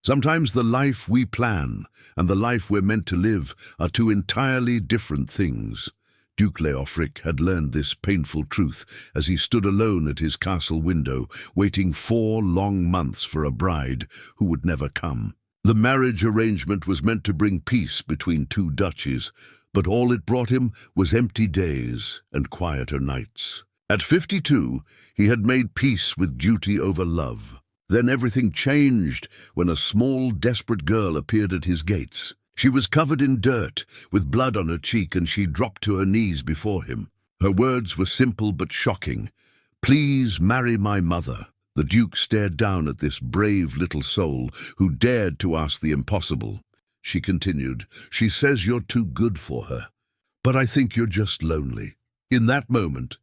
Sometimes the life we plan and the life we're meant to live are two entirely different things. Duke Leofric had learned this painful truth as he stood alone at his castle window, waiting 4 long months for a bride who would never come. The marriage arrangement was meant to bring peace between 2 duchies, but all it brought him was empty days and quieter nights. At 52, he had made peace with duty over love. Then everything changed when a small, desperate girl appeared at his gates. She was covered in dirt, with blood on her cheek, and she dropped to her knees before him. Her words were simple but shocking. "Please marry my mother." The Duke stared down at this brave little soul who dared to ask the impossible. She continued, "She says you're too good for her, but I think you're just lonely." In that moment,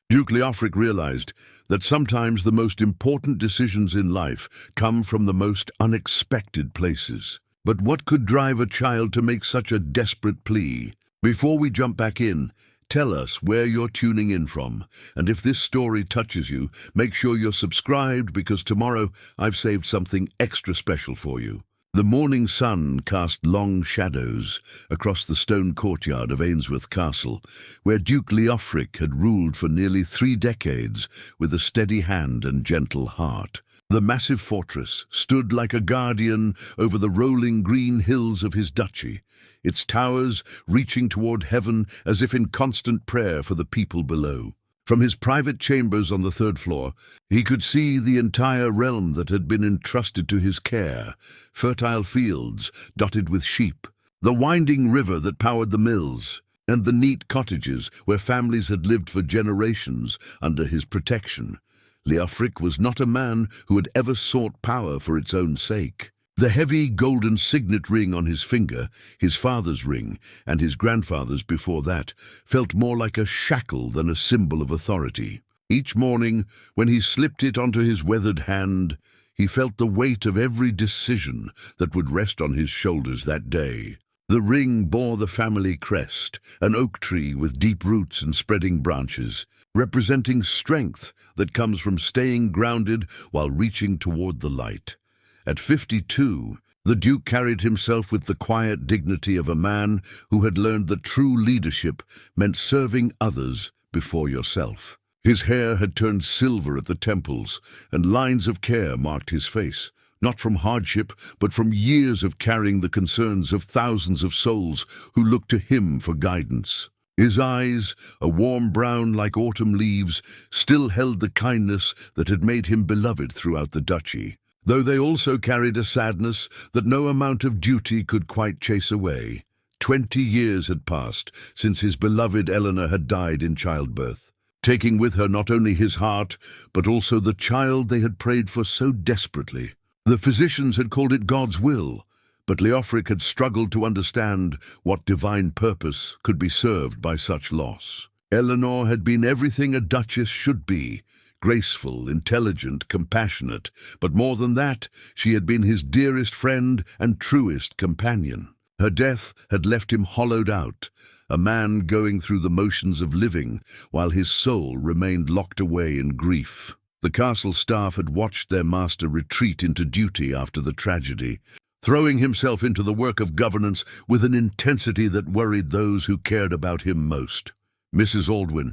Duke Leofric realized that sometimes the most important decisions in life come from the most unexpected places. But what could drive a child to make such a desperate plea? Before we jump back in, tell us where you're tuning in from. And if this story touches you, make sure you're subscribed, because tomorrow I've saved something extra special for you. The morning sun cast long shadows across the stone courtyard of Ainsworth Castle, where Duke Leofric had ruled for nearly 3 decades with a steady hand and gentle heart. The massive fortress stood like a guardian over the rolling green hills of his duchy, its towers reaching toward heaven as if in constant prayer for the people below. From his private chambers on the 3rd floor, he could see the entire realm that had been entrusted to his care: fertile fields dotted with sheep, the winding river that powered the mills, and the neat cottages where families had lived for generations under his protection. Leofric was not a man who had ever sought power for its own sake. The heavy golden signet ring on his finger, his father's ring, and his grandfather's before that, felt more like a shackle than a symbol of authority. Each morning, when he slipped it onto his weathered hand, he felt the weight of every decision that would rest on his shoulders that day. The ring bore the family crest, an oak tree with deep roots and spreading branches, representing strength that comes from staying grounded while reaching toward the light. At 52, the Duke carried himself with the quiet dignity of a man who had learned that true leadership meant serving others before yourself. His hair had turned silver at the temples, and lines of care marked his face, not from hardship, but from years of carrying the concerns of thousands of souls who looked to him for guidance. His eyes, a warm brown like autumn leaves, still held the kindness that had made him beloved throughout the duchy, though they also carried a sadness that no amount of duty could quite chase away. 20 years had passed since his beloved Eleanor had died in childbirth, taking with her not only his heart, but also the child they had prayed for so desperately. The physicians had called it God's will, but Leofric had struggled to understand what divine purpose could be served by such loss. Eleanor had been everything a duchess should be: graceful, intelligent, compassionate, but more than that, she had been his dearest friend and truest companion. Her death had left him hollowed out, a man going through the motions of living while his soul remained locked away in grief. The castle staff had watched their master retreat into duty after the tragedy, throwing himself into the work of governance with an intensity that worried those who cared about him most. Mrs. Aldwyn,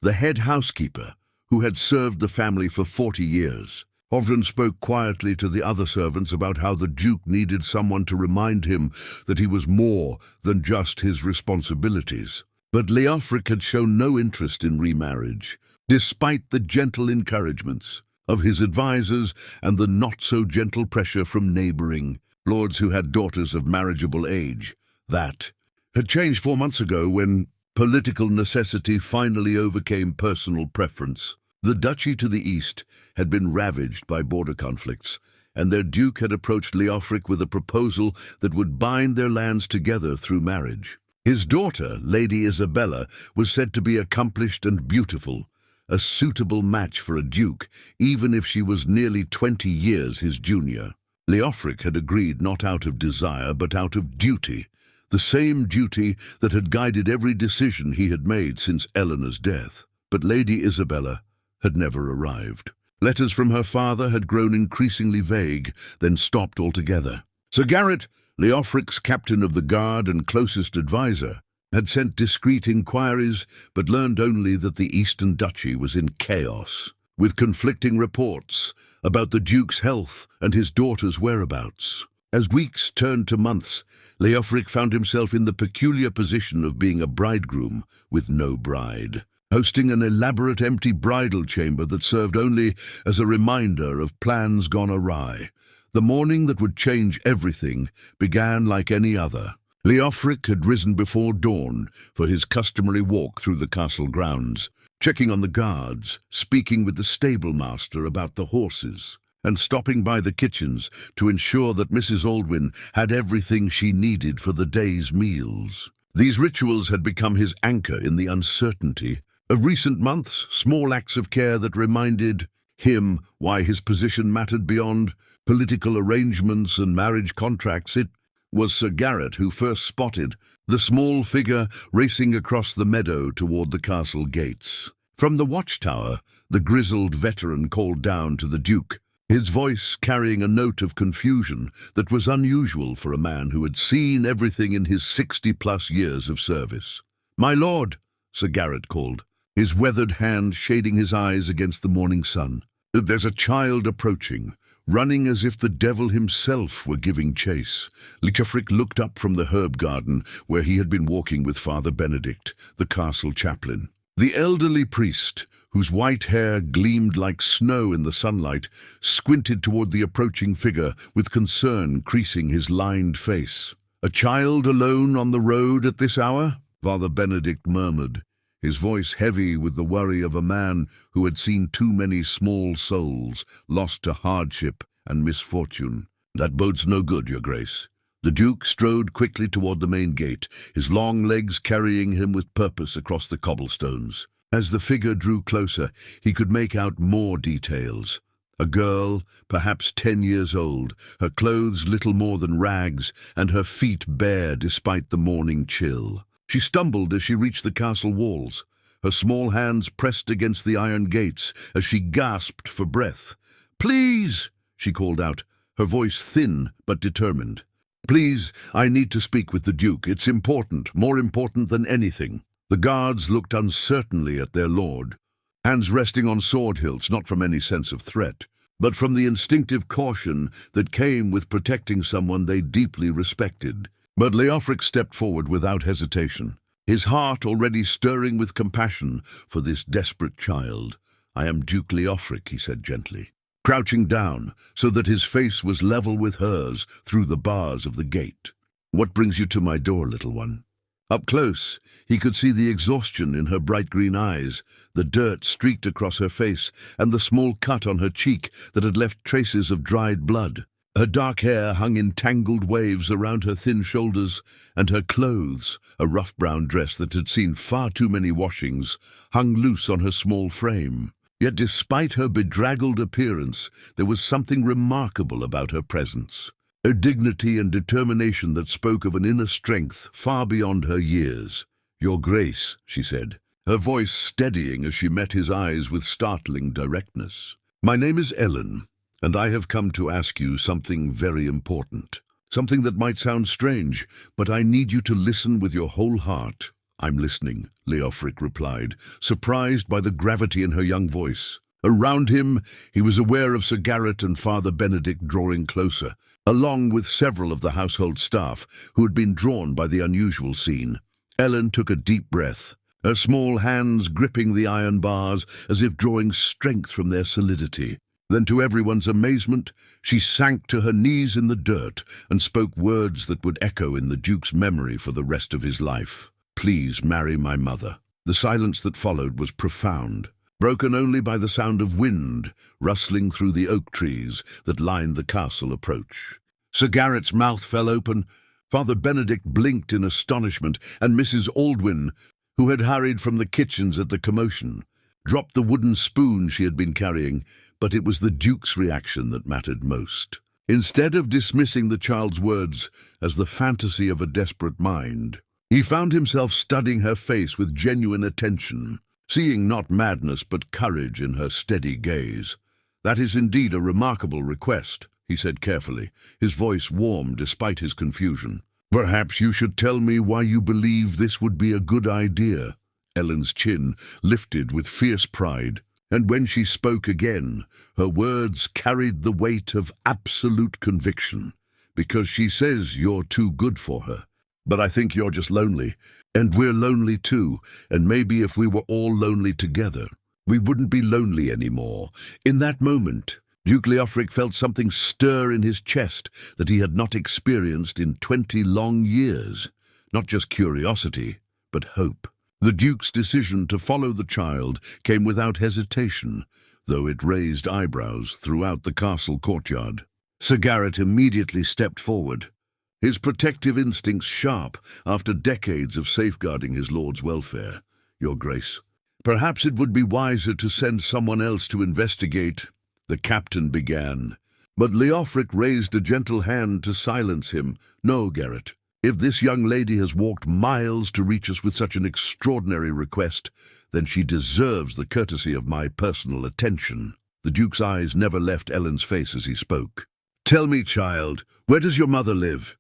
the head housekeeper, who had served the family for 40 years, often spoke quietly to the other servants about how the Duke needed someone to remind him that he was more than just his responsibilities. But Leofric had shown no interest in remarriage, despite the gentle encouragements of his advisors and the not-so-gentle pressure from neighboring lords who had daughters of marriageable age. That had changed 4 months ago when political necessity finally overcame personal preference. The duchy to the east had been ravaged by border conflicts, and their duke had approached Leofric with a proposal that would bind their lands together through marriage. His daughter, Lady Isabella, was said to be accomplished and beautiful, a suitable match for a duke, even if she was nearly 20 years his junior. Leofric had agreed not out of desire but out of duty, the same duty that had guided every decision he had made since Eleanor's death. But Lady Isabella had never arrived. Letters from her father had grown increasingly vague, then stopped altogether. Sir Garrett, Leofric's captain of the guard and closest adviser, had sent discreet inquiries, but learned only that the Eastern Duchy was in chaos, with conflicting reports about the Duke's health and his daughter's whereabouts. As weeks turned to months, Leofric found himself in the peculiar position of being a bridegroom with no bride, hosting an elaborate empty bridal chamber that served only as a reminder of plans gone awry. The morning that would change everything began like any other. Leofric had risen before dawn for his customary walk through the castle grounds, checking on the guards, speaking with the stable-master about the horses, and stopping by the kitchens to ensure that Mrs. Aldwyn had everything she needed for the day's meals. These rituals had become his anchor in the uncertainty of recent months, small acts of care that reminded him why his position mattered beyond political arrangements and marriage contracts. It was Sir Garrett who first spotted the small figure racing across the meadow toward the castle gates. From the watchtower, the grizzled veteran called down to the Duke, his voice carrying a note of confusion that was unusual for a man who had seen everything in his 60-plus years of service. "My lord," Sir Garrett called, his weathered hand shading his eyes against the morning sun. "There's a child approaching, running as if the devil himself were giving chase." Leofric looked up from the herb garden where he had been walking with Father Benedict, the castle chaplain. The elderly priest, whose white hair gleamed like snow in the sunlight, squinted toward the approaching figure with concern creasing his lined face. "A child alone on the road at this hour?" Father Benedict murmured, his voice heavy with the worry of a man who had seen too many small souls lost to hardship and misfortune. "That bodes no good, your grace." The Duke strode quickly toward the main gate, his long legs carrying him with purpose across the cobblestones. As the figure drew closer, he could make out more details. A girl, perhaps 10 years old, her clothes little more than rags, and her feet bare despite the morning chill. She stumbled as she reached the castle walls, her small hands pressed against the iron gates as she gasped for breath. "Please," she called out, her voice thin but determined. "Please, I need to speak with the Duke. It's important, more important than anything." The guards looked uncertainly at their lord, hands resting on sword hilts, not from any sense of threat, but from the instinctive caution that came with protecting someone they deeply respected. But Leofric stepped forward without hesitation, his heart already stirring with compassion for this desperate child. "I am Duke Leofric," he said gently, crouching down so that his face was level with hers through the bars of the gate. "What brings you to my door, little one?" Up close, he could see the exhaustion in her bright green eyes, the dirt streaked across her face, and the small cut on her cheek that had left traces of dried blood. Her dark hair hung in tangled waves around her thin shoulders, and her clothes, a rough brown dress that had seen far too many washings, hung loose on her small frame. Yet despite her bedraggled appearance, there was something remarkable about her presence, a dignity and determination that spoke of an inner strength far beyond her years. "Your Grace," she said, her voice steadying as she met his eyes with startling directness. "My name is Ellen, and I have come to ask you something very important. Something that might sound strange, but I need you to listen with your whole heart." "I'm listening," Leofric replied, surprised by the gravity in her young voice. Around him, he was aware of Sir Garrett and Father Benedict drawing closer, along with several of the household staff who had been drawn by the unusual scene. Ellen took a deep breath, her small hands gripping the iron bars as if drawing strength from their solidity. Then, to everyone's amazement, she sank to her knees in the dirt and spoke words that would echo in the Duke's memory for the rest of his life. "Please marry my mother." The silence that followed was profound, broken only by the sound of wind rustling through the oak trees that lined the castle approach. Sir Garrett's mouth fell open, Father Benedict blinked in astonishment, and Mrs. Aldwyn, who had hurried from the kitchens at the commotion, dropped the wooden spoon she had been carrying. But it was the Duke's reaction that mattered most. Instead of dismissing the child's words as the fantasy of a desperate mind, he found himself studying her face with genuine attention, seeing not madness but courage in her steady gaze. "That is indeed a remarkable request," he said carefully, his voice warm despite his confusion. "Perhaps you should tell me why you believe this would be a good idea." Ellen's chin lifted with fierce pride, and when she spoke again, her words carried the weight of absolute conviction. "Because she says you're too good for her. But I think you're just lonely, and we're lonely too, and maybe if we were all lonely together, we wouldn't be lonely anymore." In that moment, Duke Leofric felt something stir in his chest that he had not experienced in 20 long years. Not just curiosity, but hope. The Duke's decision to follow the child came without hesitation, though it raised eyebrows throughout the castle courtyard. Sir Garrett immediately stepped forward, his protective instincts sharp after decades of safeguarding his lord's welfare. "Your Grace, perhaps it would be wiser to send someone else to investigate," the captain began. But Leofric raised a gentle hand to silence him. "No, Garrett. If this young lady has walked miles to reach us with such an extraordinary request, then she deserves the courtesy of my personal attention." The Duke's eyes never left Ellen's face as he spoke. "Tell me, child, where does your mother live?"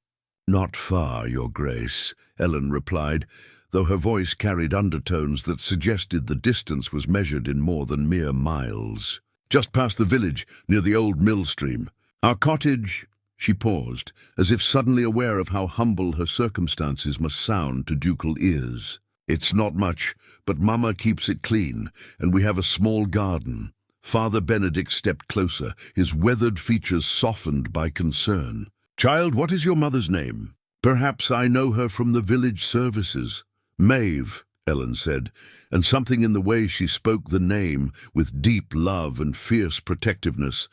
"Not far, Your Grace," Ellen replied, though her voice carried undertones that suggested the distance was measured in more than mere miles. "Just past the village, near the old mill stream. Our cottage—" She paused, as if suddenly aware of how humble her circumstances must sound to ducal ears. "It's not much, but Mama keeps it clean, and we have a small garden." Father Benedict stepped closer, his weathered features softened by concern. "Child, what is your mother's name?" "Perhaps I know her from the village services." "Maeve," Ellen said, and something in the way she spoke the name, with deep love and fierce protectiveness,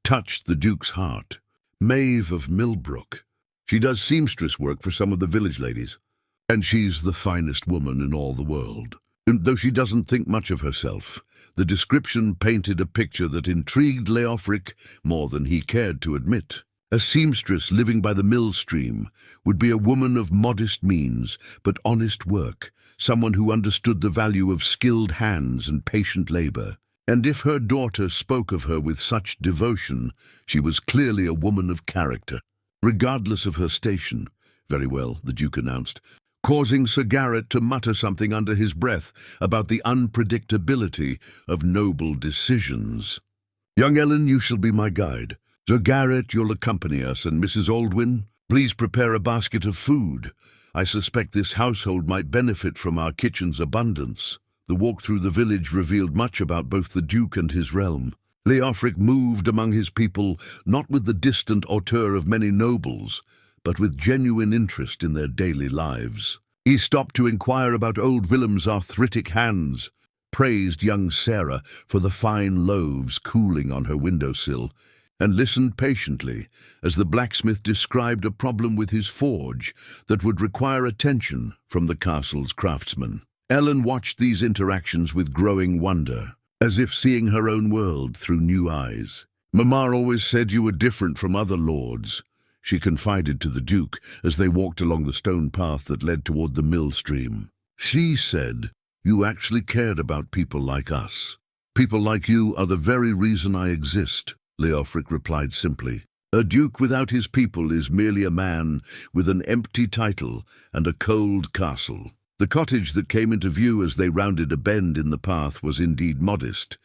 touched the Duke's heart. "Maeve of Millbrook. She does seamstress work for some of the village ladies, and she's the finest woman in all the world. And though she doesn't think much of herself, the description painted a picture that intrigued Leofric more than he cared to admit. A seamstress living by the mill stream would be a woman of modest means, but honest work, someone who understood the value of skilled hands and patient labor. And if her daughter spoke of her with such devotion, she was clearly a woman of character, regardless of her station. "Very well," the Duke announced, causing Sir Garrett to mutter something under his breath about the unpredictability of noble decisions. "Young Ellen, you shall be my guide. Sir Garrett, you'll accompany us, and Mrs. Aldwyn, please prepare a basket of food. I suspect this household might benefit from our kitchen's abundance." The walk through the village revealed much about both the Duke and his realm. Leofric moved among his people, not with the distant hauteur of many nobles, but with genuine interest in their daily lives. He stopped to inquire about old Willem's arthritic hands, praised young Sarah for the fine loaves cooling on her windowsill, and listened patiently as the blacksmith described a problem with his forge that would require attention from the castle's craftsmen. Ellen watched these interactions with growing wonder, as if seeing her own world through new eyes. "Mama always said you were different from other lords," she confided to the Duke as they walked along the stone path that led toward the mill stream. "She said you actually cared about people like us." "People like you are the very reason I exist," Leofric replied simply. "A duke without his people is merely a man with an empty title and a cold castle." The cottage that came into view as they rounded a bend in the path was indeed modest,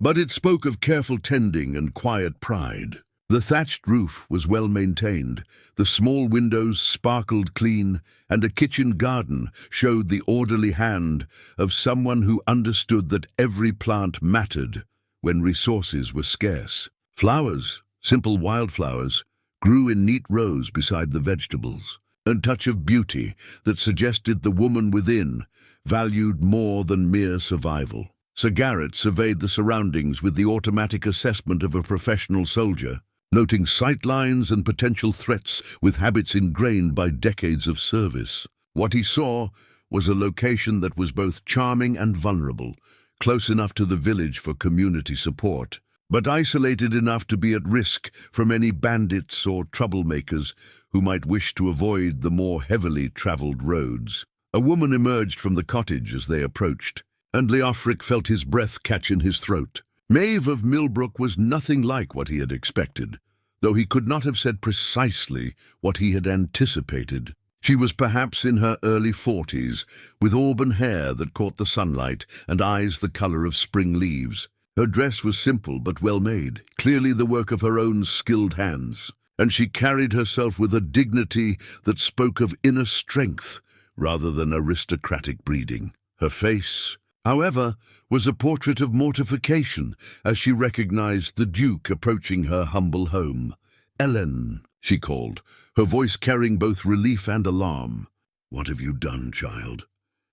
but it spoke of careful tending and quiet pride. The thatched roof was well maintained, the small windows sparkled clean, and a kitchen garden showed the orderly hand of someone who understood that every plant mattered when resources were scarce. Flowers, simple wildflowers, grew in neat rows beside the vegetables, a touch of beauty that suggested the woman within valued more than mere survival. Sir Garrett surveyed the surroundings with the automatic assessment of a professional soldier, noting sightlines and potential threats with habits ingrained by decades of service. What he saw was a location that was both charming and vulnerable, close enough to the village for community support, but isolated enough to be at risk from any bandits or troublemakers who might wish to avoid the more heavily traveled roads. A woman emerged from the cottage as they approached, and Leofric felt his breath catch in his throat. Maeve of Millbrook was nothing like what he had expected, though he could not have said precisely what he had anticipated. She was perhaps in her early 40s, with auburn hair that caught the sunlight and eyes the color of spring leaves. Her dress was simple but well made, clearly the work of her own skilled hands, and she carried herself with a dignity that spoke of inner strength rather than aristocratic breeding. Her face, however, was a portrait of mortification as she recognized the Duke approaching her humble home. "Ellen," she called, her voice carrying both relief and alarm. "What have you done, child?"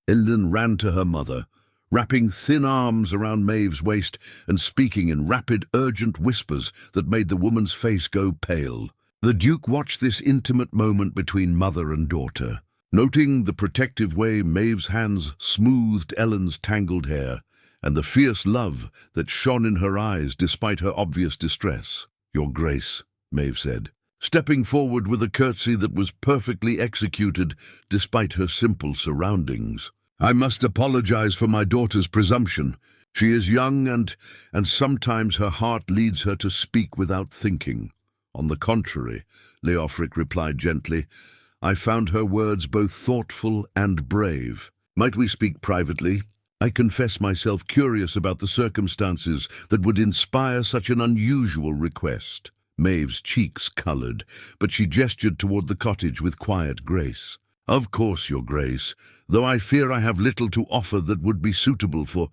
Ellen ran to her mother, wrapping thin arms around Maeve's waist and speaking in rapid, urgent whispers that made the woman's face go pale. The Duke watched this intimate moment between mother and daughter, noting the protective way Maeve's hands smoothed Ellen's tangled hair and the fierce love that shone in her eyes despite her obvious distress. "Your Grace," Maeve said, stepping forward with a curtsy that was perfectly executed despite her simple surroundings. "I must apologize for my daughter's presumption. She is young and sometimes her heart leads her to speak without thinking." "On the contrary," Leofric replied gently, "I found her words both thoughtful and brave. Might we speak privately? I confess myself curious about the circumstances that would inspire such an unusual request." Maeve's cheeks colored, but she gestured toward the cottage with quiet grace. "Of course, Your Grace, though I fear I have little to offer that would be suitable for—"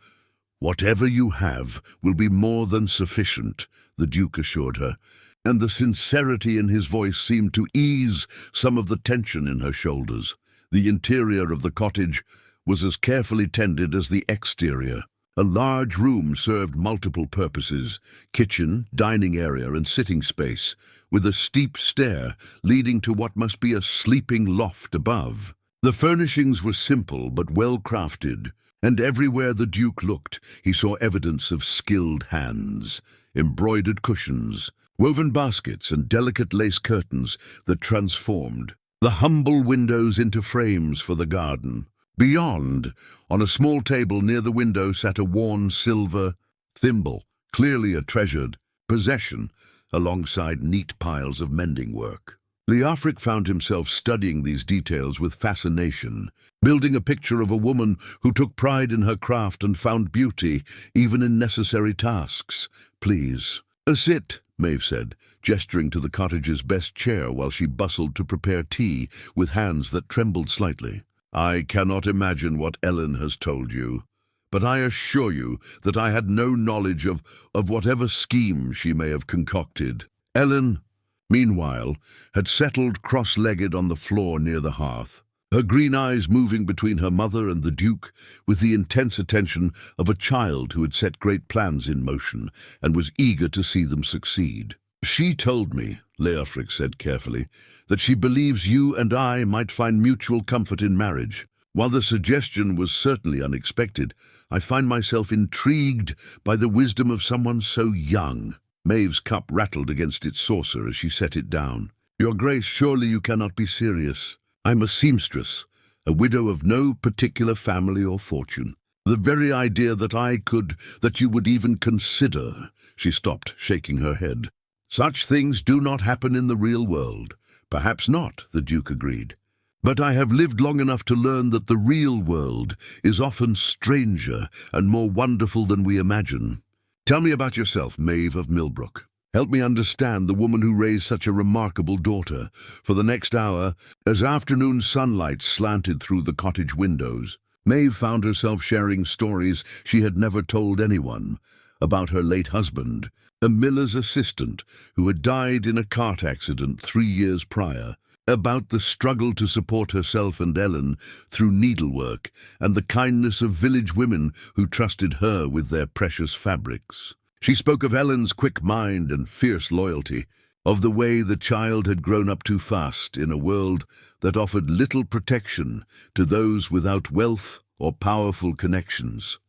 "Whatever you have will be more than sufficient," the Duke assured her, and the sincerity in his voice seemed to ease some of the tension in her shoulders. The interior of the cottage was as carefully tended as the exterior. A large room served multiple purposes: kitchen, dining area, and sitting space, with a steep stair leading to what must be a sleeping loft above. The furnishings were simple but well crafted, and everywhere the Duke looked, he saw evidence of skilled hands: embroidered cushions, woven baskets, and delicate lace curtains that transformed the humble windows into frames for the garden. Beyond, on a small table near the window, sat a worn silver thimble, clearly a treasured possession, alongside neat piles of mending work. Leofric found himself studying these details with fascination, building a picture of a woman who took pride in her craft and found beauty even in necessary tasks. "Please, sit," Maeve said, gesturing to the cottage's best chair while she bustled to prepare tea with hands that trembled slightly. "I cannot imagine what Ellen has told you, but I assure you that I had no knowledge of whatever scheme she may have concocted." Ellen, meanwhile, had settled cross-legged on the floor near the hearth, her green eyes moving between her mother and the Duke with the intense attention of a child who had set great plans in motion and was eager to see them succeed. "She told me," Leofric said carefully, "that she believes you and I might find mutual comfort in marriage. While the suggestion was certainly unexpected, I find myself intrigued by the wisdom of someone so young." Maeve's cup rattled against its saucer as she set it down. "Your Grace, surely you cannot be serious. I'm a seamstress, a widow of no particular family or fortune. The very idea that you would even consider—" She stopped, shaking her head. "Such things do not happen in the real world." "Perhaps not," the Duke agreed. "But I have lived long enough to learn that the real world is often stranger and more wonderful than we imagine. Tell me about yourself, Maeve of Millbrook. Help me understand the woman who raised such a remarkable daughter." For the next hour, as afternoon sunlight slanted through the cottage windows, Maeve found herself sharing stories she had never told anyone, about her late husband, a miller's assistant who had died in a cart accident 3 years prior, about the struggle to support herself and Ellen through needlework, and the kindness of village women who trusted her with their precious fabrics. She spoke of Ellen's quick mind and fierce loyalty, of the way the child had grown up too fast in a world that offered little protection to those without wealth or powerful connections.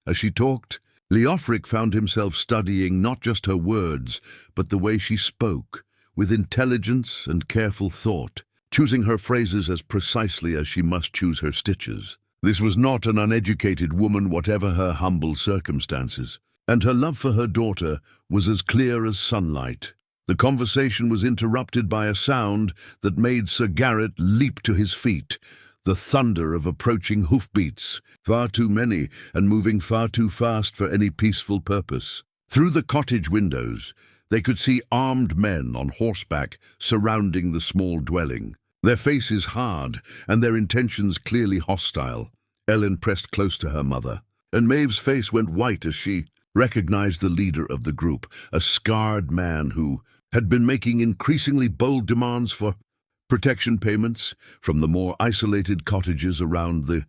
As she talked, Leofric found himself studying not just her words, but the way she spoke, with intelligence and careful thought, choosing her phrases as precisely as she must choose her stitches. This was not an uneducated woman, whatever her humble circumstances. and her love for her daughter was as clear as sunlight. The conversation was interrupted by a sound that made Sir Garrett leap to his feet, the thunder of approaching hoofbeats, far too many and moving far too fast for any peaceful purpose. Through the cottage windows, they could see armed men on horseback surrounding the small dwelling, their faces hard and their intentions clearly hostile. Ellen pressed close to her mother, and Maeve's face went white as she recognized the leader of the group, a scarred man who had been making increasingly bold demands for protection payments from the more isolated cottages around the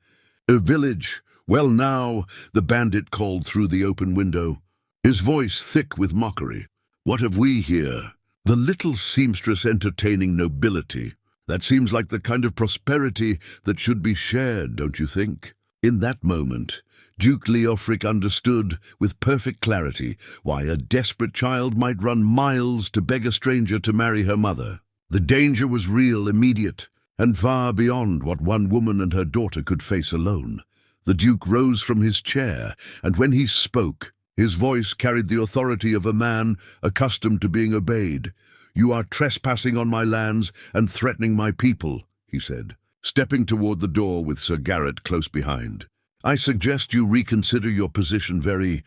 village. "Well now," the bandit called through the open window, his voice thick with mockery. "What have we here? The little seamstress entertaining nobility. That seems like the kind of prosperity that should be shared, don't you think?" In that moment, Duke Leofric understood with perfect clarity why a desperate child might run miles to beg a stranger to marry her mother. The danger was real, immediate, and far beyond what one woman and her daughter could face alone. The Duke rose from his chair, and when he spoke, his voice carried the authority of a man accustomed to being obeyed. "You are trespassing on my lands and threatening my people," he said, stepping toward the door with Sir Garrett close behind. "I suggest you reconsider your position very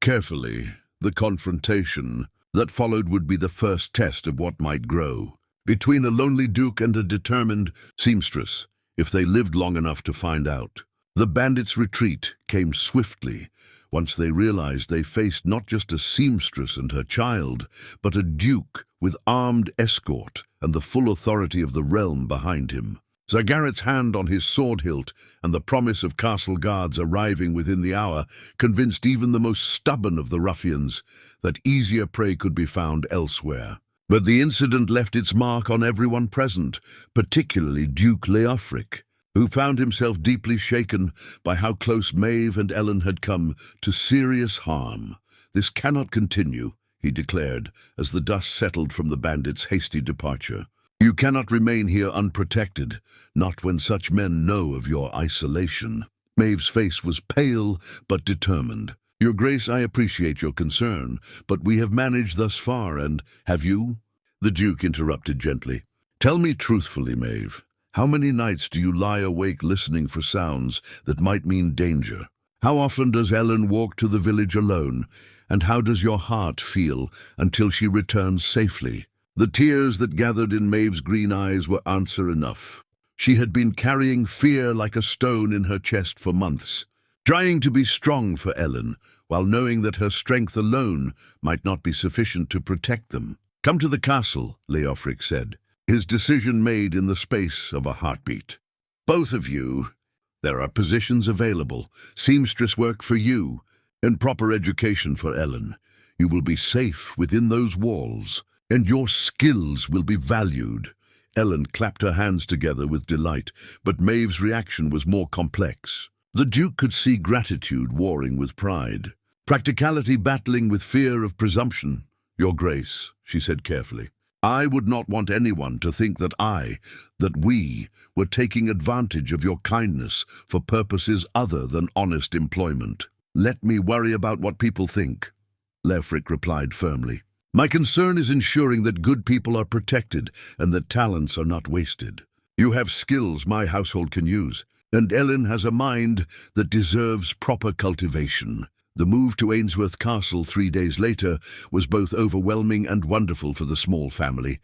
carefully. The confrontation that followed would be the first test of what might grow between a lonely duke and a determined seamstress, if they lived long enough to find out." The bandits' retreat came swiftly once they realized they faced not just a seamstress and her child, but a duke with armed escort and the full authority of the realm behind him. Sir Garrett's hand on his sword hilt and the promise of castle guards arriving within the hour convinced even the most stubborn of the ruffians that easier prey could be found elsewhere. But the incident left its mark on everyone present, particularly Duke Leofric, who found himself deeply shaken by how close Maeve and Ellen had come to serious harm. "This cannot continue," he declared, as the dust settled from the bandits' hasty departure. "You cannot remain here unprotected, not when such men know of your isolation." Maeve's face was pale but determined. "Your Grace, I appreciate your concern, but we have managed thus far, and have you?" The Duke interrupted gently. "Tell me truthfully, Maeve, how many nights do you lie awake listening for sounds that might mean danger? How often does Ellen walk to the village alone, and how does your heart feel until she returns safely?" The tears that gathered in Maeve's green eyes were answer enough. She had been carrying fear like a stone in her chest for months, trying to be strong for Ellen, while knowing that her strength alone might not be sufficient to protect them. "Come to the castle," Leofric said, his decision made in the space of a heartbeat. "Both of you. There are positions available, seamstress work for you, and proper education for Ellen. You will be safe within those walls, and your skills will be valued." Ellen clapped her hands together with delight, but Maeve's reaction was more complex. The Duke could see gratitude warring with pride, practicality battling with fear of presumption. "Your Grace," she said carefully, "I would not want anyone to think that we were taking advantage of your kindness for purposes other than honest employment." "Let me worry about what people think," Leofric replied firmly. "My concern is ensuring that good people are protected and that talents are not wasted. You have skills my household can use, and Ellen has a mind that deserves proper cultivation." The move to Ainsworth Castle 3 days later was both overwhelming and wonderful for the small family.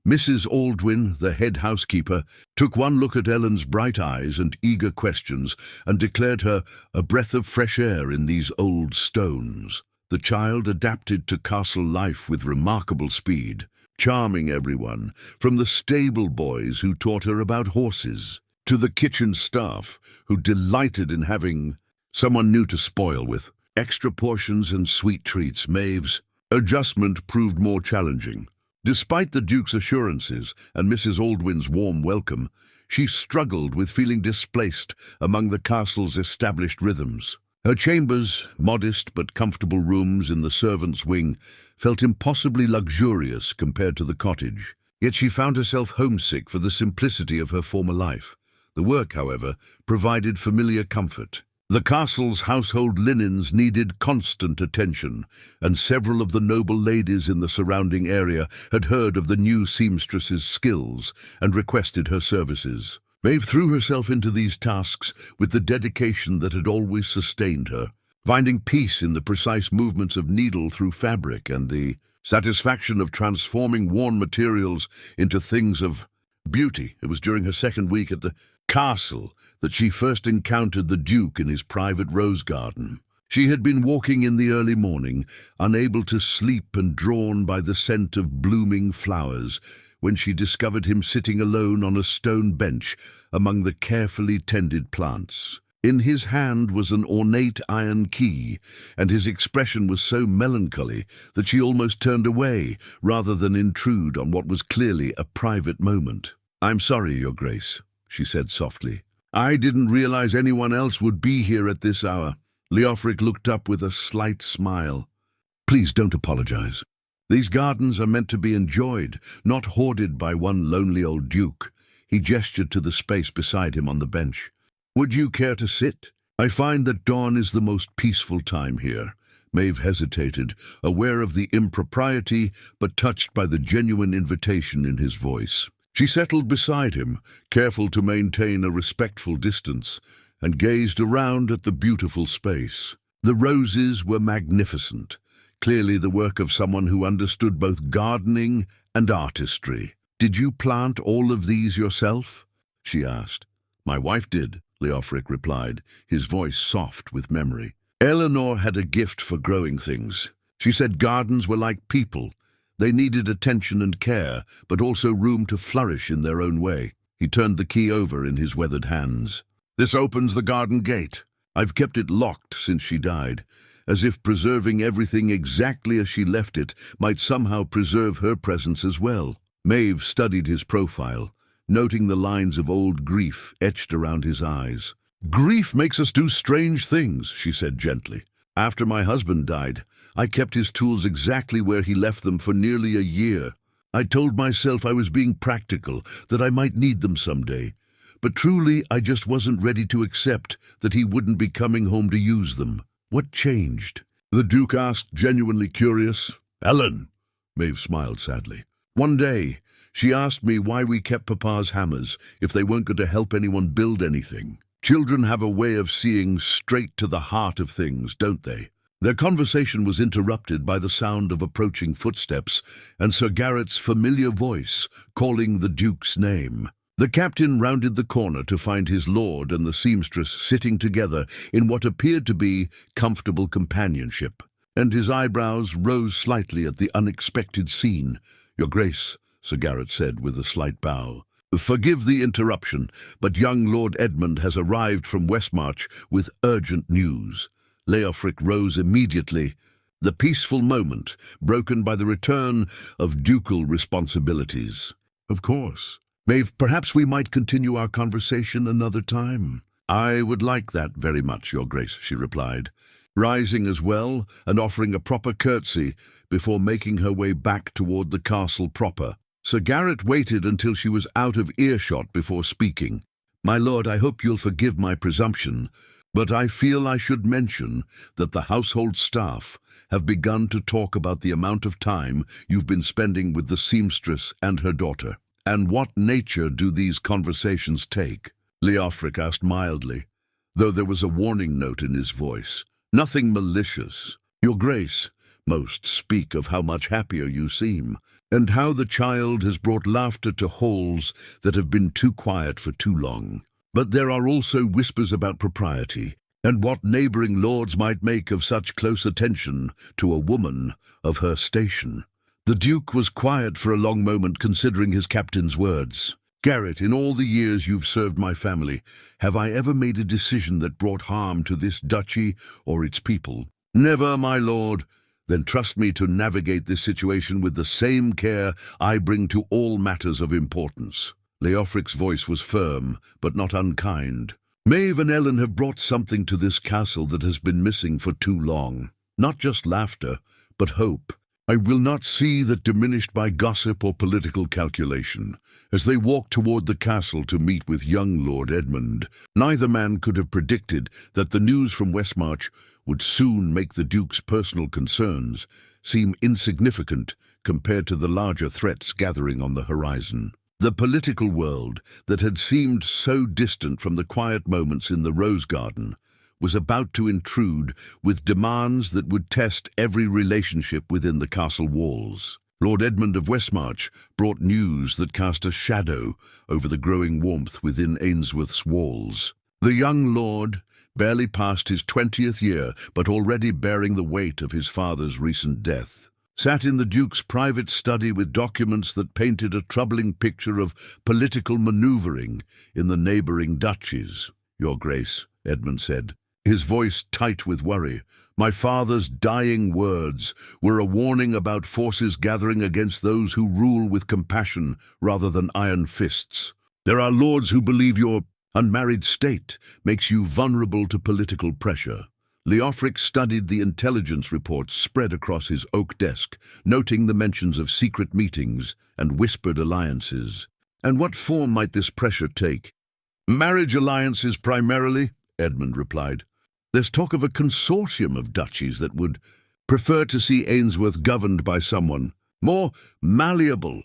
Mrs. Aldwyn, the head housekeeper, took one look at Ellen's bright eyes and eager questions and declared her a breath of fresh air in these old stones. The child adapted to castle life with remarkable speed, charming everyone, from the stable boys who taught her about horses, to the kitchen staff who delighted in having someone new to spoil with extra portions and sweet treats. Maeve's adjustment proved more challenging. Despite the Duke's assurances and Mrs. Aldwyn's warm welcome, she struggled with feeling displaced among the castle's established rhythms. Her chambers, modest but comfortable rooms in the servants' wing, felt impossibly luxurious compared to the cottage. Yet she found herself homesick for the simplicity of her former life. The work, however, provided familiar comfort. The castle's household linens needed constant attention, and several of the noble ladies in the surrounding area had heard of the new seamstress's skills and requested her services. Maeve threw herself into these tasks with the dedication that had always sustained her, finding peace in the precise movements of needle through fabric and the satisfaction of transforming worn materials into things of beauty. It was during her second week at the castle that she first encountered the Duke in his private rose garden. She had been walking in the early morning, unable to sleep and drawn by the scent of blooming flowers, when she discovered him sitting alone on a stone bench among the carefully tended plants. In his hand was an ornate iron key, and his expression was so melancholy that she almost turned away, rather than intrude on what was clearly a private moment. "I'm sorry, Your Grace," she said softly. "I didn't realize anyone else would be here at this hour." Leofric looked up with a slight smile. "Please don't apologize. These gardens are meant to be enjoyed, not hoarded by one lonely old duke." He gestured to the space beside him on the bench. "Would you care to sit? I find that dawn is the most peaceful time here." Maeve hesitated, aware of the impropriety, but touched by the genuine invitation in his voice. She settled beside him, careful to maintain a respectful distance, and gazed around at the beautiful space. The roses were magnificent, clearly the work of someone who understood both gardening and artistry. "Did you plant all of these yourself?" she asked. "My wife did," Leofric replied, his voice soft with memory. "Eleanor had a gift for growing things. She said gardens were like people. They needed attention and care, but also room to flourish in their own way." He turned the key over in his weathered hands. "This opens the garden gate. I've kept it locked since she died, as if preserving everything exactly as she left it might somehow preserve her presence as well." Maeve studied his profile, noting the lines of old grief etched around his eyes. "Grief makes us do strange things," she said gently. "After my husband died, I kept his tools exactly where he left them for nearly a year. I told myself I was being practical, that I might need them someday. But truly, I just wasn't ready to accept that he wouldn't be coming home to use them." "What changed?" the Duke asked, genuinely curious. "Ellen," Maeve smiled sadly. "One day, she asked me why we kept Papa's hammers if they weren't going to help anyone build anything. Children have a way of seeing straight to the heart of things, don't they?" Their conversation was interrupted by the sound of approaching footsteps and Sir Garret's familiar voice calling the Duke's name. The captain rounded the corner to find his lord and the seamstress sitting together in what appeared to be comfortable companionship, and his eyebrows rose slightly at the unexpected scene. "Your Grace," Sir Garret said with a slight bow. "Forgive the interruption, but young Lord Edmund has arrived from Westmarch with urgent news." Leofric rose immediately, the peaceful moment broken by the return of ducal responsibilities. "Of course. Maeve, perhaps we might continue our conversation another time." "I would like that very much, Your Grace," she replied, rising as well and offering a proper curtsy before making her way back toward the castle proper. Sir Garret waited until she was out of earshot before speaking. "My lord, I hope you'll forgive my presumption, but I feel I should mention that the household staff have begun to talk about the amount of time you've been spending with the seamstress and her daughter." "And what nature do these conversations take?" Leofric asked mildly, though there was a warning note in his voice. "Nothing malicious. Your Grace, most speak of how much happier you seem, and how the child has brought laughter to halls that have been too quiet for too long. But there are also whispers about propriety, and what neighboring lords might make of such close attention to a woman of her station." The Duke was quiet for a long moment, considering his captain's words. "Garret, in all the years you've served my family, have I ever made a decision that brought harm to this duchy or its people?" "Never, my lord." "Then trust me to navigate this situation with the same care I bring to all matters of importance." Leofric's voice was firm, but not unkind. "Maeve and Ellen have brought something to this castle that has been missing for too long. Not just laughter, but hope. I will not see that diminished by gossip or political calculation. As they walked toward the castle to meet with young Lord Edmund, neither man could have predicted that the news from Westmarch would soon make the Duke's personal concerns seem insignificant compared to the larger threats gathering on the horizon. The political world that had seemed so distant from the quiet moments in the Rose Garden was about to intrude with demands that would test every relationship within the castle walls. Lord Edmund of Westmarch brought news that cast a shadow over the growing warmth within Ainsworth's walls. The young lord, barely past his 20th year, but already bearing the weight of his father's recent death, sat in the Duke's private study with documents that painted a troubling picture of political maneuvering in the neighboring duchies. "Your Grace," Edmund said, his voice tight with worry, "my father's dying words were a warning about forces gathering against those who rule with compassion rather than iron fists. There are lords who believe your unmarried state makes you vulnerable to political pressure." Leofric studied the intelligence reports spread across his oak desk, noting the mentions of secret meetings and whispered alliances. "And what form might this pressure take?" "Marriage alliances primarily," Edmund replied. "There's talk of a consortium of duchies that would prefer to see Ainsworth governed by someone more malleable,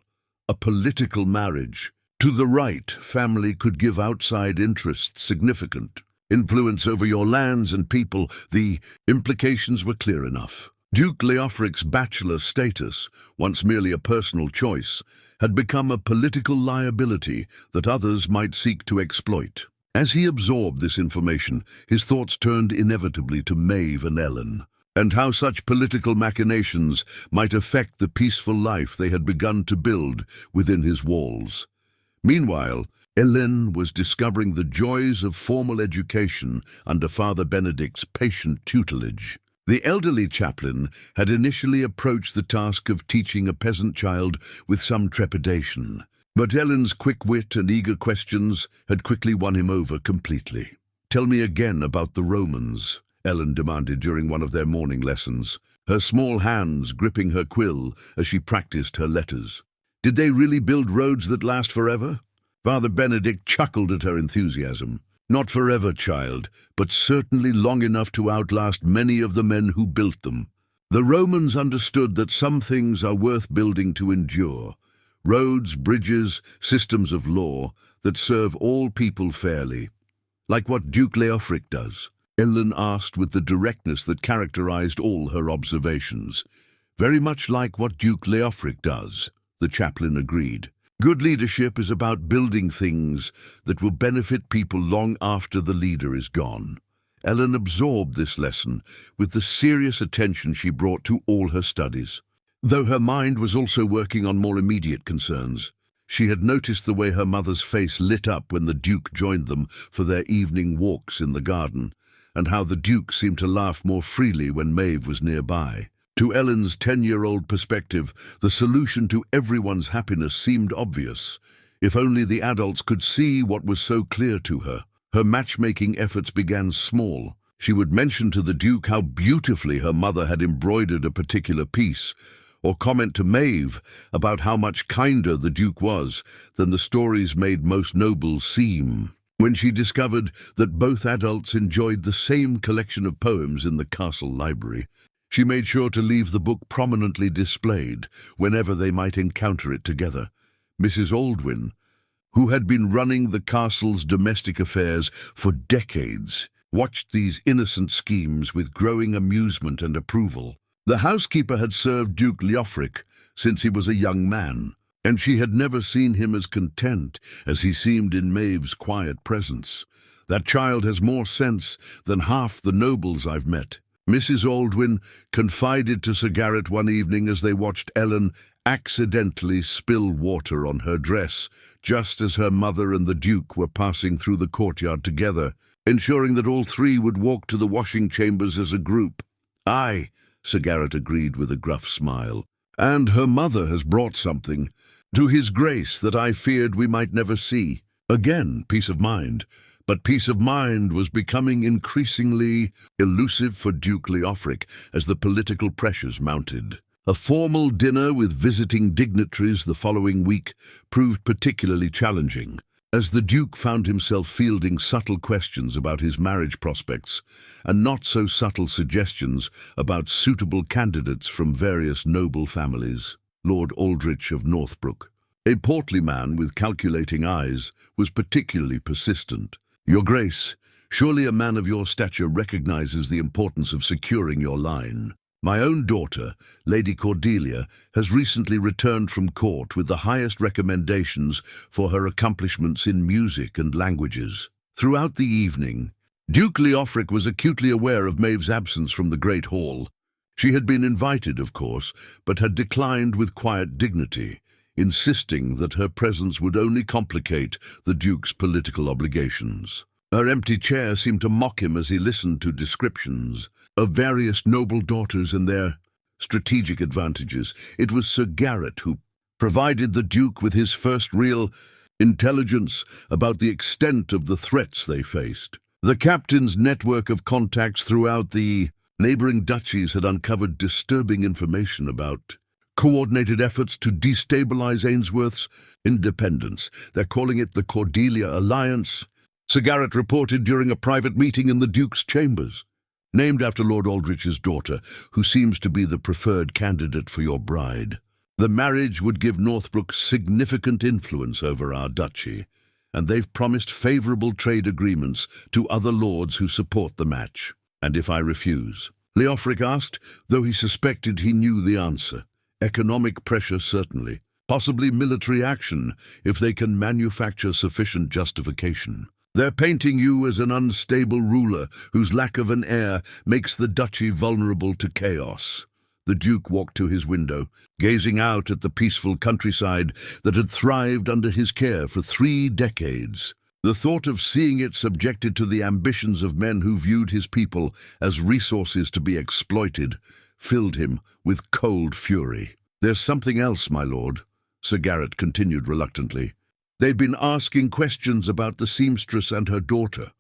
a political marriage. To the right family could give outside interests significant influence over your lands and people." The implications were clear enough. Duke Leofric's bachelor status, once merely a personal choice, had become a political liability that others might seek to exploit. As he absorbed this information, his thoughts turned inevitably to Maeve and Ellen, and how such political machinations might affect the peaceful life they had begun to build within his walls. Meanwhile, Ellen was discovering the joys of formal education under Father Benedict's patient tutelage. The elderly chaplain had initially approached the task of teaching a peasant child with some trepidation, but Ellen's quick wit and eager questions had quickly won him over completely. "Tell me again about the Romans," Ellen demanded during one of their morning lessons, her small hands gripping her quill as she practiced her letters. "Did they really build roads that last forever?" Father Benedict chuckled at her enthusiasm. "Not forever, child, but certainly long enough to outlast many of the men who built them. The Romans understood that some things are worth building to endure. Roads, bridges, systems of law that serve all people fairly. Like what Duke Leofric does?" Ellen asked with the directness that characterized all her observations. "Very much like what Duke Leofric does," the chaplain agreed. "Good leadership is about building things that will benefit people long after the leader is gone." Ellen absorbed this lesson with the serious attention she brought to all her studies. Though her mind was also working on more immediate concerns, she had noticed the way her mother's face lit up when the Duke joined them for their evening walks in the garden, and how the Duke seemed to laugh more freely when Maeve was nearby. To Ellen's 10-year-old perspective, the solution to everyone's happiness seemed obvious. If only the adults could see what was so clear to her. Her matchmaking efforts began small. She would mention to the Duke how beautifully her mother had embroidered a particular piece, or comment to Maeve about how much kinder the Duke was than the stories made most nobles seem. When she discovered that both adults enjoyed the same collection of poems in the castle library, she made sure to leave the book prominently displayed whenever they might encounter it together. Mrs. Aldwyn, who had been running the castle's domestic affairs for decades, watched these innocent schemes with growing amusement and approval. The housekeeper had served Duke Leofric since he was a young man, and she had never seen him as content as he seemed in Maeve's quiet presence. "That child has more sense than half the nobles I've met," Mrs. Aldwyn confided to Sir Garrett one evening as they watched Ellen accidentally spill water on her dress, just as her mother and the Duke were passing through the courtyard together, ensuring that all three would walk to the washing chambers as a group. "Aye," Sir Garrett agreed with a gruff smile. "And her mother has brought something to his grace that I feared we might never see." Again, peace of mind. But peace of mind was becoming increasingly elusive for Duke Leofric as the political pressures mounted. A formal dinner with visiting dignitaries the following week proved particularly challenging, as the Duke found himself fielding subtle questions about his marriage prospects and not-so-subtle suggestions about suitable candidates from various noble families. Lord Aldrich of Northbrook, a portly man with calculating eyes, was particularly persistent. "Your Grace, surely a man of your stature recognizes the importance of securing your line. My own daughter, Lady Cordelia, has recently returned from court with the highest recommendations for her accomplishments in music and languages." Throughout the evening, Duke Leofric was acutely aware of Maeve's absence from the Great Hall. She had been invited, of course, but had declined with quiet dignity, insisting that her presence would only complicate the Duke's political obligations. Her empty chair seemed to mock him as he listened to descriptions of various noble daughters and their strategic advantages. It was Sir Garrett who provided the Duke with his first real intelligence about the extent of the threats they faced. The captain's network of contacts throughout the neighboring duchies had uncovered disturbing information about coordinated efforts to destabilize Ainsworth's independence. They're calling it the Cordelia Alliance, Sir Garrett reported during a private meeting in the Duke's chambers. "Named after Lord Aldrich's daughter, who seems to be the preferred candidate for your bride. The marriage would give Northbrook significant influence over our duchy, and they've promised favorable trade agreements to other lords who support the match." "And if I refuse?" Leofric asked, though he suspected he knew the answer. "Economic pressure, certainly. Possibly military action, if they can manufacture sufficient justification. They're painting you as an unstable ruler whose lack of an heir makes the duchy vulnerable to chaos." The Duke walked to his window, gazing out at the peaceful countryside that had thrived under his care for 3 decades. The thought of seeing it subjected to the ambitions of men who viewed his people as resources to be exploited filled him with cold fury. "There's something else, my lord," Sir Garrett continued reluctantly. "They've been asking questions about the seamstress and her daughter.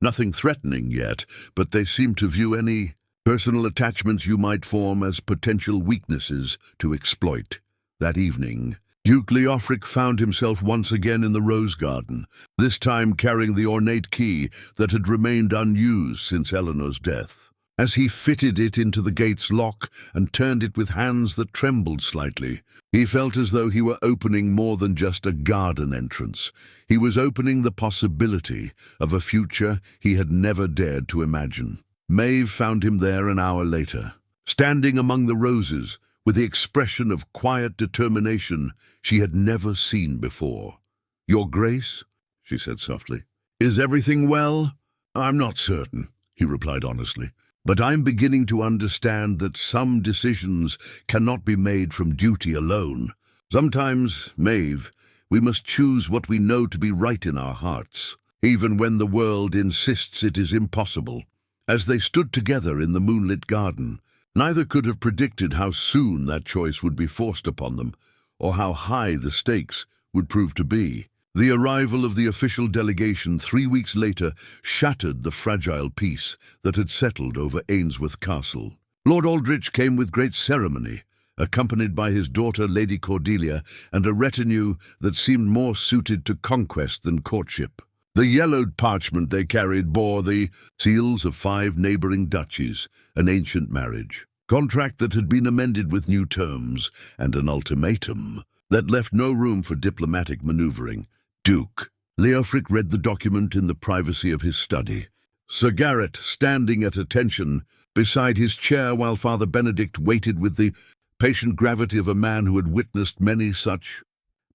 Nothing threatening yet, but they seem to view any personal attachments you might form as potential weaknesses to exploit." That evening, Duke Leofric found himself once again in the Rose Garden, this time carrying the ornate key that had remained unused since Eleanor's death. As he fitted it into the gate's lock and turned it with hands that trembled slightly, he felt as though he were opening more than just a garden entrance. He was opening the possibility of a future he had never dared to imagine. Maeve found him there an hour later, standing among the roses, with the expression of quiet determination she had never seen before. "Your Grace," she said softly, "is everything well?" "I'm not certain," he replied honestly, "but I'm beginning to understand that some decisions cannot be made from duty alone. Sometimes, Maeve, we must choose what we know to be right in our hearts, even when the world insists it is impossible." As they stood together in the moonlit garden, neither could have predicted how soon that choice would be forced upon them, or how high the stakes would prove to be. The arrival of the official delegation 3 weeks later shattered the fragile peace that had settled over Ainsworth Castle. Lord Aldrich came with great ceremony, accompanied by his daughter Lady Cordelia and a retinue that seemed more suited to conquest than courtship. The yellowed parchment they carried bore the seals of 5 neighboring duchies, an ancient marriage contract that had been amended with new terms, and an ultimatum that left no room for diplomatic maneuvering. "Duke." Leofric read the document in the privacy of his study, Sir Garrett standing at attention beside his chair while Father Benedict waited with the patient gravity of a man who had witnessed many such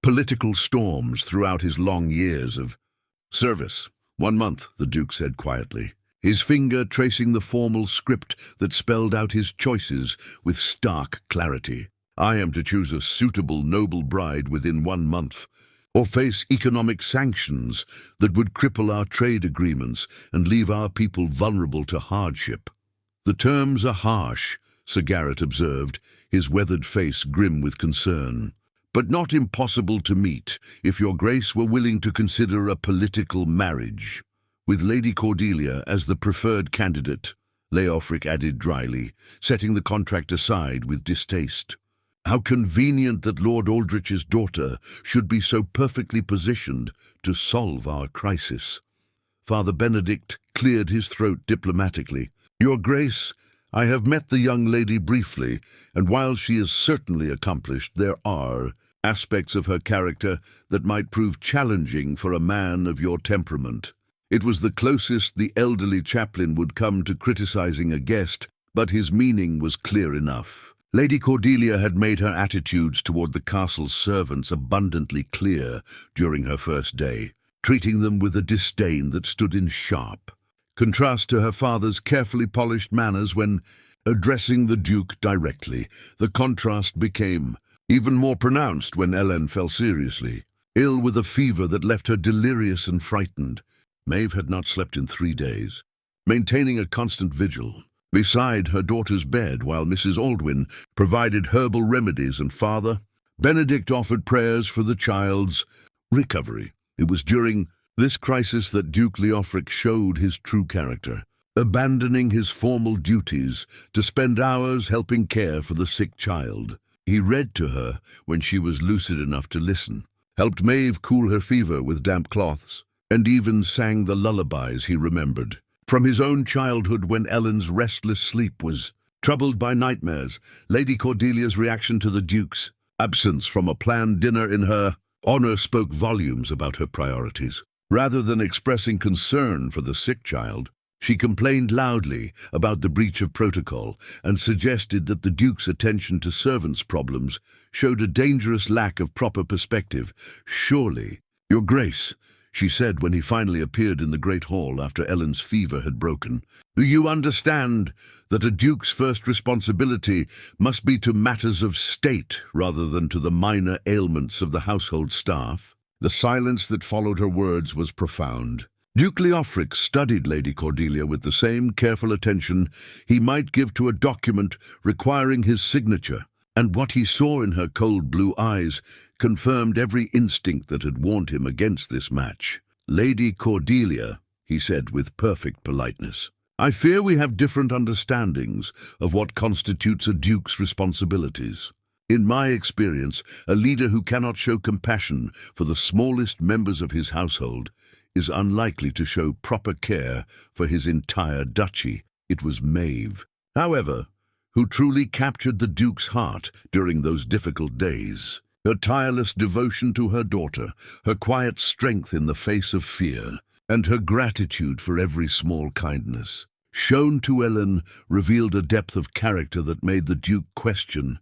political storms throughout his long years of service. 1 month, the Duke said quietly, his finger tracing the formal script that spelled out his choices with stark clarity. "I am to choose a suitable noble bride within 1 month, or face economic sanctions that would cripple our trade agreements and leave our people vulnerable to hardship." "The terms are harsh," Sir Garrett observed, his weathered face grim with concern, "but not impossible to meet if your Grace were willing to consider a political marriage, with Lady Cordelia as the preferred candidate. Leofric added dryly, setting the contract aside with distaste. How convenient that Lord Aldrich's daughter should be so perfectly positioned to solve our crisis. Father Benedict cleared his throat diplomatically. Your Grace, I have met the young lady briefly, and while she is certainly accomplished, there are aspects of her character that might prove challenging for a man of your temperament. It was the closest the elderly chaplain would come to criticizing a guest, but his meaning was clear enough. Lady Cordelia had made her attitudes toward the castle's servants abundantly clear during her first day, treating them with a disdain that stood in sharp contrast to her father's carefully polished manners when addressing the Duke directly. The contrast became even more pronounced when Ellen fell seriously, ill with a fever that left her delirious and frightened. Maeve had not slept in 3 days, maintaining a constant vigil beside her daughter's bed while Mrs. Aldwyn provided herbal remedies and Father Benedict offered prayers for the child's recovery. It was during this crisis that Duke Leofric showed his true character, abandoning his formal duties to spend hours helping care for the sick child. He read to her when she was lucid enough to listen, helped Maeve cool her fever with damp cloths, and even sang the lullabies he remembered from his own childhood when Ellen's restless sleep was troubled by nightmares. Lady Cordelia's reaction to the Duke's absence from a planned dinner in her honor spoke volumes about her priorities. Rather than expressing concern for the sick child, she complained loudly about the breach of protocol and suggested that the Duke's attention to servants' problems showed a dangerous lack of proper perspective. Surely, Your Grace, she said when he finally appeared in the great hall after Ellen's fever had broken, you understand that a duke's first responsibility must be to matters of state rather than to the minor ailments of the household staff. The silence that followed her words was profound. Duke Leofric studied Lady Cordelia with the same careful attention he might give to a document requiring his signature, and what he saw in her cold blue eyes confirmed every instinct that had warned him against this match. Lady Cordelia, he said with perfect politeness, I fear we have different understandings of what constitutes a duke's responsibilities. In my experience, a leader who cannot show compassion for the smallest members of his household is unlikely to show proper care for his entire duchy. It was Maeve, however, who truly captured the Duke's heart during those difficult days. Her tireless devotion to her daughter, her quiet strength in the face of fear, and her gratitude for every small kindness shown to Ellen revealed a depth of character that made the Duke question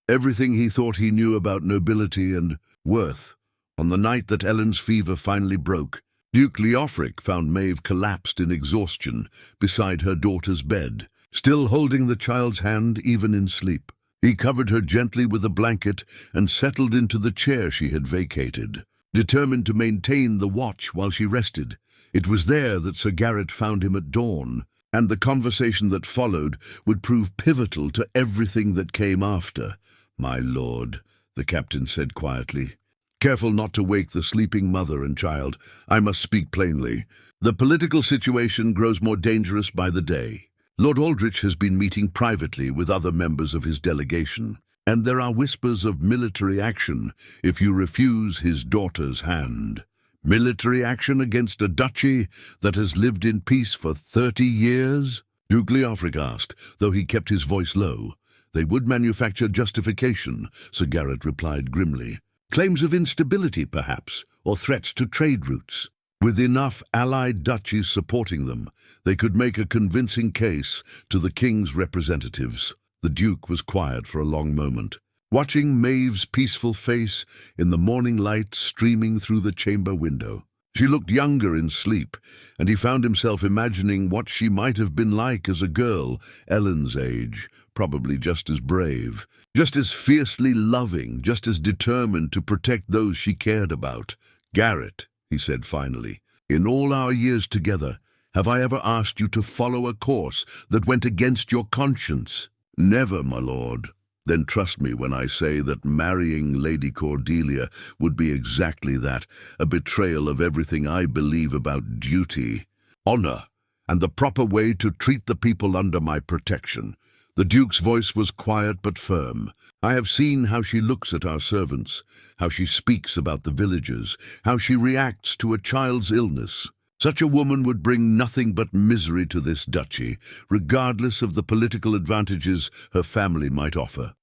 everything he thought he knew about nobility and worth. On the night that Ellen's fever finally broke, Duke Leofric found Maeve collapsed in exhaustion beside her daughter's bed, still holding the child's hand even in sleep. He covered her gently with a blanket and settled into the chair she had vacated, determined to maintain the watch while she rested. It was there that Sir Garrett found him at dawn, and the conversation that followed would prove pivotal to everything that came after. My lord, the captain said quietly, careful not to wake the sleeping mother and child, I must speak plainly. The political situation grows more dangerous by the day. Lord Aldrich has been meeting privately with other members of his delegation, and there are whispers of military action if you refuse his daughter's hand. Military action against a duchy that has lived in peace for 30 years? Duke Leofric asked, though he kept his voice low. They would manufacture justification, Sir Garrett replied grimly. Claims of instability, perhaps, or threats to trade routes. With enough allied duchies supporting them, they could make a convincing case to the king's representatives. The Duke was quiet for a long moment, watching Maeve's peaceful face in the morning light streaming through the chamber window. She looked younger in sleep, and he found himself imagining what she might have been like as a girl, Ellen's age, probably just as brave, just as fiercely loving, just as determined to protect those she cared about. Garrett, he said finally, in all our years together, have I ever asked you to follow a course that went against your conscience? Never, my lord. Then trust me when I say that marrying Lady Cordelia would be exactly that, a betrayal of everything I believe about duty, honor, and the proper way to treat the people under my protection." The Duke's voice was quiet but firm. "I have seen how she looks at our servants, how she speaks about the villagers, how she reacts to a child's illness. Such a woman would bring nothing but misery to this duchy, regardless of the political advantages her family might offer."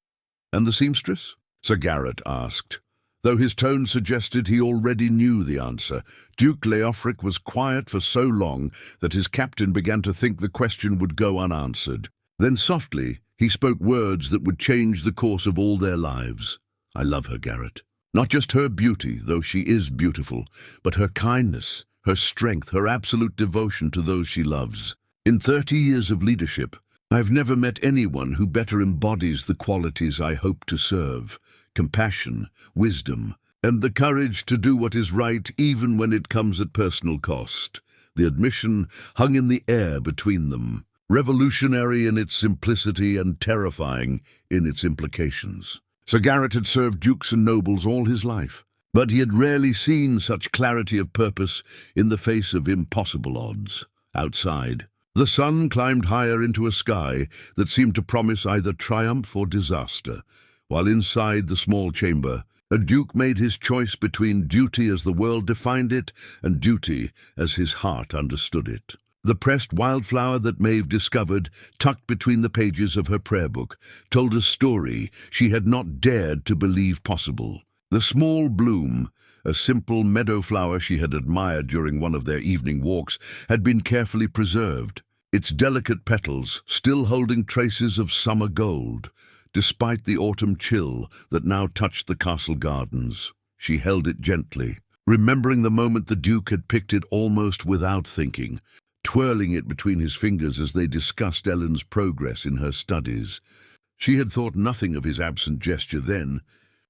"And the seamstress?" Sir Garrett asked. Though his tone suggested he already knew the answer, Duke Leofric was quiet for so long that his captain began to think the question would go unanswered. Then softly, he spoke words that would change the course of all their lives. "I love her, Garrett. Not just her beauty, though she is beautiful, but her kindness, her strength, her absolute devotion to those she loves. In 30 years of leadership, I've never met anyone who better embodies the qualities I hope to serve: compassion, wisdom, and the courage to do what is right even when it comes at personal cost." The admission hung in the air between them, revolutionary in its simplicity and terrifying in its implications. Sir Garrett had served dukes and nobles all his life, but he had rarely seen such clarity of purpose in the face of impossible odds. Outside, the sun climbed higher into a sky that seemed to promise either triumph or disaster, while inside the small chamber, a duke made his choice between duty as the world defined it and duty as his heart understood it. The pressed wildflower that Maeve discovered, tucked between the pages of her prayer book, told a story she had not dared to believe possible. The small bloom, a simple meadow flower she had admired during one of their evening walks, had been carefully preserved, its delicate petals still holding traces of summer gold, despite the autumn chill that now touched the castle gardens. She held it gently, remembering the moment the Duke had picked it almost without thinking, twirling it between his fingers as they discussed Ellen's progress in her studies. She had thought nothing of his absent gesture then,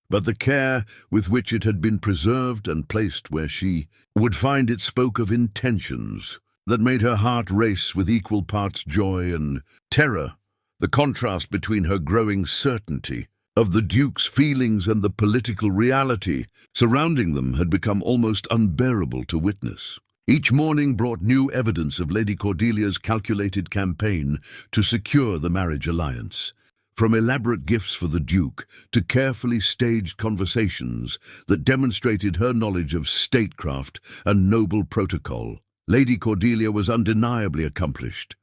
but the care with which it had been preserved and placed where she would find it spoke of intentions that made her heart race with equal parts joy and terror. The contrast between her growing certainty of the Duke's feelings and the political reality surrounding them had become almost unbearable to witness. Each morning brought new evidence of Lady Cordelia's calculated campaign to secure the marriage alliance, from elaborate gifts for the Duke to carefully staged conversations that demonstrated her knowledge of statecraft and noble protocol. Lady Cordelia was undeniably accomplished.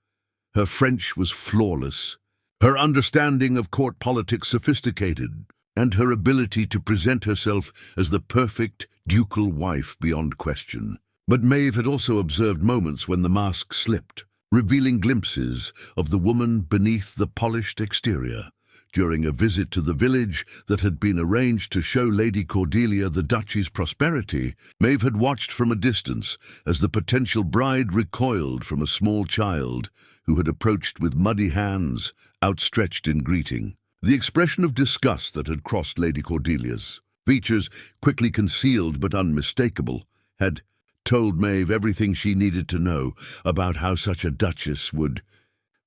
Her French was flawless, her understanding of court politics sophisticated, and her ability to present herself as the perfect ducal wife beyond question. But Maeve had also observed moments when the mask slipped, revealing glimpses of the woman beneath the polished exterior. During a visit to the village that had been arranged to show Lady Cordelia the duchy's prosperity, Maeve had watched from a distance as the potential bride recoiled from a small child who had approached with muddy hands outstretched in greeting. The expression of disgust that had crossed Lady Cordelia's features, quickly concealed but unmistakable, had told Maeve everything she needed to know about how such a duchess would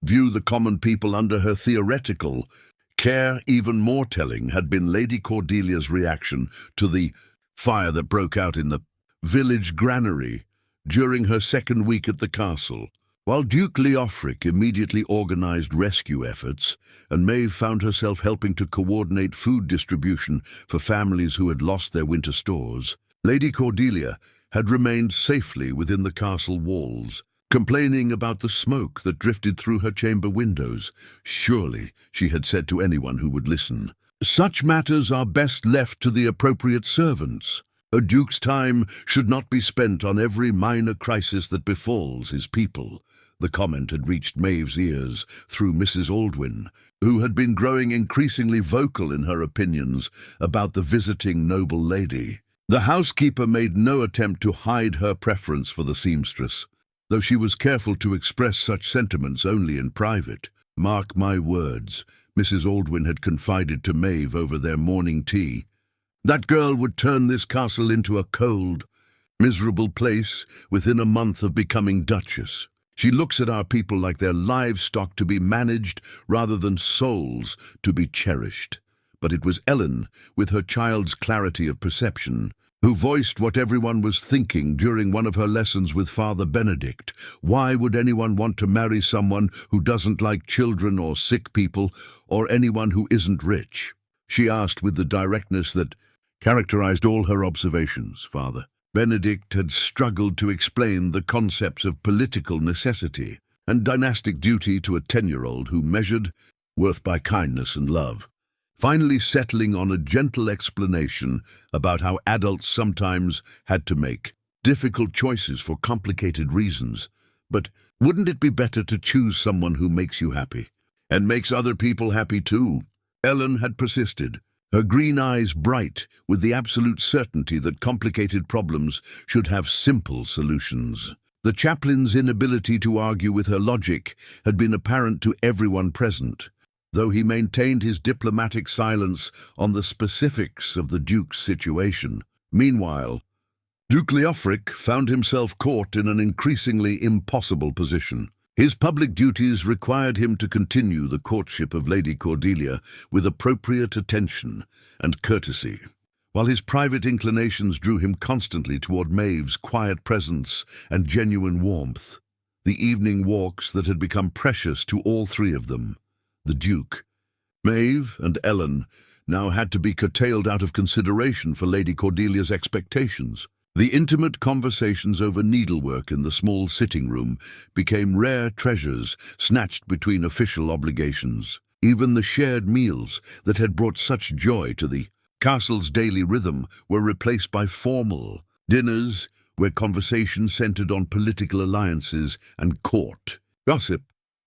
view the common people under her theoretical care. Even more telling had been Lady Cordelia's reaction to the fire that broke out in the village granary during her second week at the castle. While Duke Leofric immediately organized rescue efforts, and Maeve found herself helping to coordinate food distribution for families who had lost their winter stores, Lady Cordelia had remained safely within the castle walls, complaining about the smoke that drifted through her chamber windows. Surely, she had said to anyone who would listen, such matters are best left to the appropriate servants. A duke's time should not be spent on every minor crisis that befalls his people. The comment had reached Maeve's ears through Mrs. Aldwyn, who had been growing increasingly vocal in her opinions about the visiting noble lady. The housekeeper made no attempt to hide her preference for the seamstress, though she was careful to express such sentiments only in private. "Mark my words," Mrs. Aldwyn had confided to Maeve over their morning tea. "That girl would turn this castle into a cold, miserable place within a month of becoming duchess. She looks at our people like they're livestock to be managed rather than souls to be cherished." But it was Ellen, with her child's clarity of perception, who voiced what everyone was thinking during one of her lessons with Father Benedict. Why would anyone want to marry someone who doesn't like children or sick people, or anyone who isn't rich? She asked with the directness that characterized all her observations, Father. Benedict had struggled to explain the concepts of political necessity and dynastic duty to a 10-year-old who measured worth by kindness and love, finally settling on a gentle explanation about how adults sometimes had to make difficult choices for complicated reasons. But wouldn't it be better to choose someone who makes you happy and makes other people happy too? Ellen had persisted, her green eyes bright with the absolute certainty that complicated problems should have simple solutions. The chaplain's inability to argue with her logic had been apparent to everyone present, though he maintained his diplomatic silence on the specifics of the Duke's situation. Meanwhile, Duke Leofric found himself caught in an increasingly impossible position. His public duties required him to continue the courtship of Lady Cordelia with appropriate attention and courtesy, while his private inclinations drew him constantly toward Maeve's quiet presence and genuine warmth. The evening walks that had become precious to all three of them, the Duke, Maeve, and Ellen, now had to be curtailed out of consideration for Lady Cordelia's expectations. The intimate conversations over needlework in the small sitting room became rare treasures snatched between official obligations. Even the shared meals that had brought such joy to the castle's daily rhythm were replaced by formal dinners where conversation centered on political alliances and court gossip.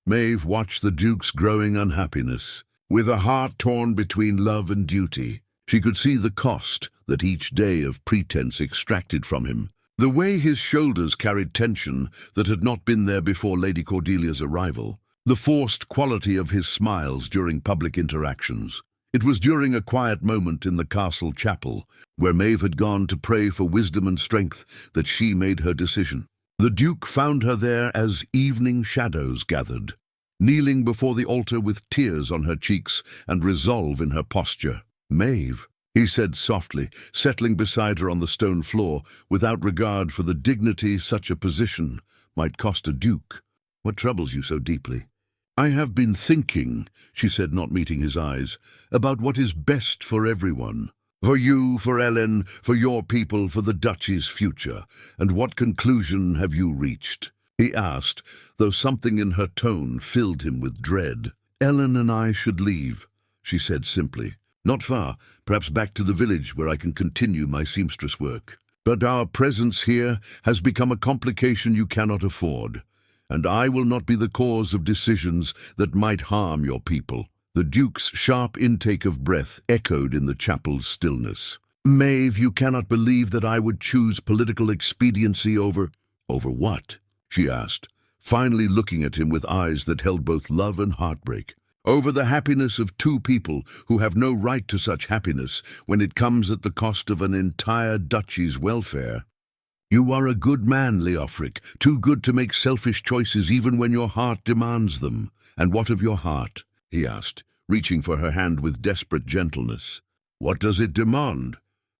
Maeve watched the Duke's growing unhappiness. With a heart torn between love and duty, she could see the cost that each day of pretense extracted from him. The way his shoulders carried tension that had not been there before Lady Cordelia's arrival. The forced quality of his smiles during public interactions. It was during a quiet moment in the castle chapel, where Maeve had gone to pray for wisdom and strength, that she made her decision. The Duke found her there as evening shadows gathered, kneeling before the altar with tears on her cheeks and resolve in her posture. "Maeve," he said softly, settling beside her on the stone floor, without regard for the dignity such a position might cost a duke. "What troubles you so deeply?" "I have been thinking," she said, not meeting his eyes, "about what is best for everyone. For you, for Ellen, for your people, for the duchy's future. And what conclusion have you reached?" he asked, though something in her tone filled him with dread. "Ellen and I should leave," she said simply. "Not far, perhaps back to the village where I can continue my seamstress work. But our presence here has become a complication you cannot afford, and I will not be the cause of decisions that might harm your people." The Duke's sharp intake of breath echoed in the chapel's stillness. "Maeve, you cannot believe that I would choose political expediency over—" "Over what?" she asked, finally looking at him with eyes that held both love and heartbreak. "Over the happiness of two people who have no right to such happiness when it comes at the cost of an entire duchy's welfare. You are a good man, Leofric, too good to make selfish choices even when your heart demands them." "And what of your heart?" he asked, reaching for her hand with desperate gentleness. "What does it demand?"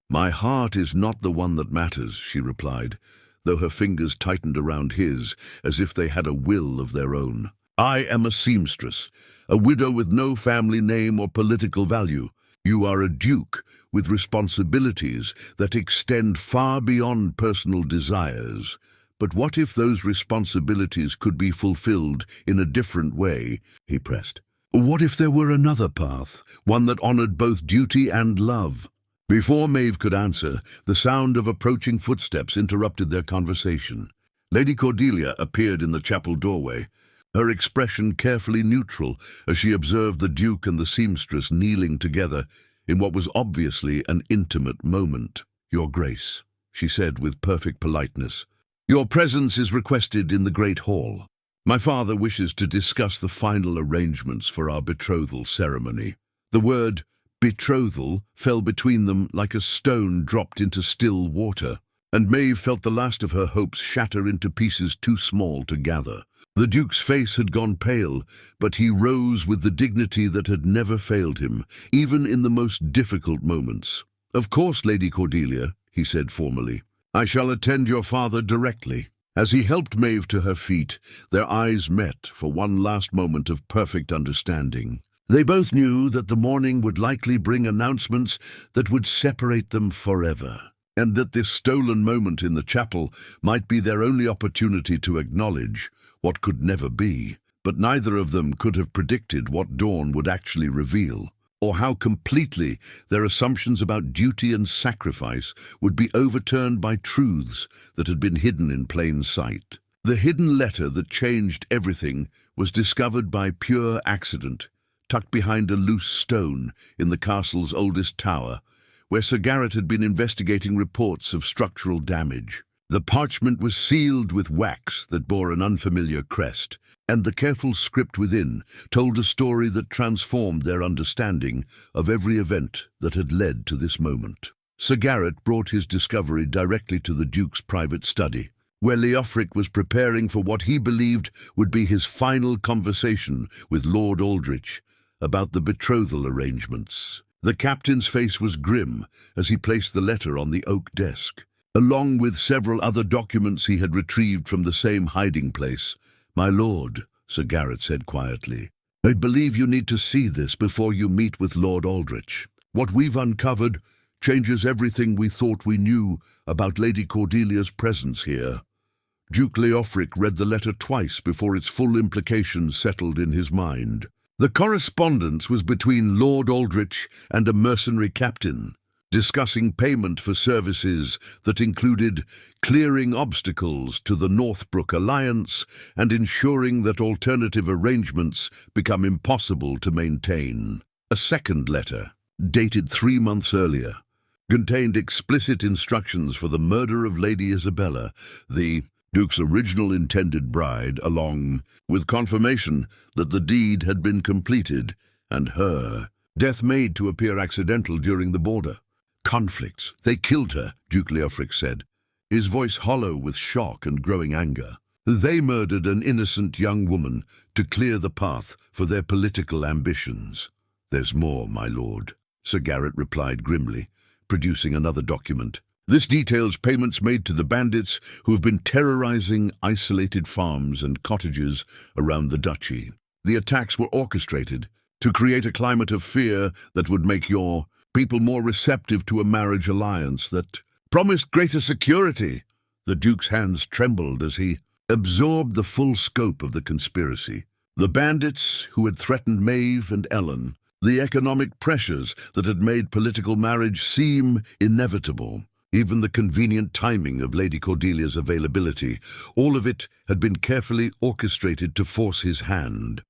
"My heart is not the one that matters," she replied, though her fingers tightened around his as if they had a will of their own. "I am a seamstress, a widow with no family name or political value. You are a duke with responsibilities that extend far beyond personal desires. But what if those responsibilities could be fulfilled in a different way?" he pressed. "What if there were another path, one that honored both duty and love?" Before Maeve could answer, the sound of approaching footsteps interrupted their conversation. Lady Cordelia appeared in the chapel doorway, her expression carefully neutral as she observed the Duke and the seamstress kneeling together in what was obviously an intimate moment. "Your Grace," she said with perfect politeness, "your presence is requested in the great hall. My father wishes to discuss the final arrangements for our betrothal ceremony." The word betrothal fell between them like a stone dropped into still water, and Maeve felt the last of her hopes shatter into pieces too small to gather. The Duke's face had gone pale, but he rose with the dignity that had never failed him, even in the most difficult moments. "Of course, Lady Cordelia," he said formally. "I shall attend your father directly." As he helped Maeve to her feet, their eyes met for one last moment of perfect understanding. They both knew that the morning would likely bring announcements that would separate them forever, and that this stolen moment in the chapel might be their only opportunity to acknowledge what could never be. But neither of them could have predicted what dawn would actually reveal, or how completely their assumptions about duty and sacrifice would be overturned by truths that had been hidden in plain sight. The hidden letter that changed everything was discovered by pure accident, tucked behind a loose stone in the castle's oldest tower, where Sir Garrett had been investigating reports of structural damage. The parchment was sealed with wax that bore an unfamiliar crest, and the careful script within told a story that transformed their understanding of every event that had led to this moment. Sir Garrett brought his discovery directly to the Duke's private study, where Leofric was preparing for what he believed would be his final conversation with Lord Aldrich about the betrothal arrangements. The captain's face was grim as he placed the letter on the oak desk, along with several other documents he had retrieved from the same hiding place. "My lord," Sir Garrett said quietly, "I believe you need to see this before you meet with Lord Aldrich. What we've uncovered changes everything we thought we knew about Lady Cordelia's presence here." Duke Leofric read the letter twice before its full implications settled in his mind. The correspondence was between Lord Aldrich and a mercenary captain, discussing payment for services that included clearing obstacles to the Northbrook alliance and ensuring that alternative arrangements become impossible to maintain. A second letter, dated 3 months earlier, contained explicit instructions for the murder of Lady Isabella, the Duke's original intended bride, along with confirmation that the deed had been completed and her death made to appear accidental during the border conflicts. "They killed her," Duke Leofric said, his voice hollow with shock and growing anger. "They murdered an innocent young woman to clear the path for their political ambitions." "There's more, my lord," Sir Garrett replied grimly, producing another document. "This details payments made to the bandits who have been terrorizing isolated farms and cottages around the duchy. The attacks were orchestrated to create a climate of fear that would make your people more receptive to a marriage alliance that promised greater security." The Duke's hands trembled as he absorbed the full scope of the conspiracy. The bandits who had threatened Maeve and Ellen, the economic pressures that had made political marriage seem inevitable, even the convenient timing of Lady Cordelia's availability, all of it had been carefully orchestrated to force his hand.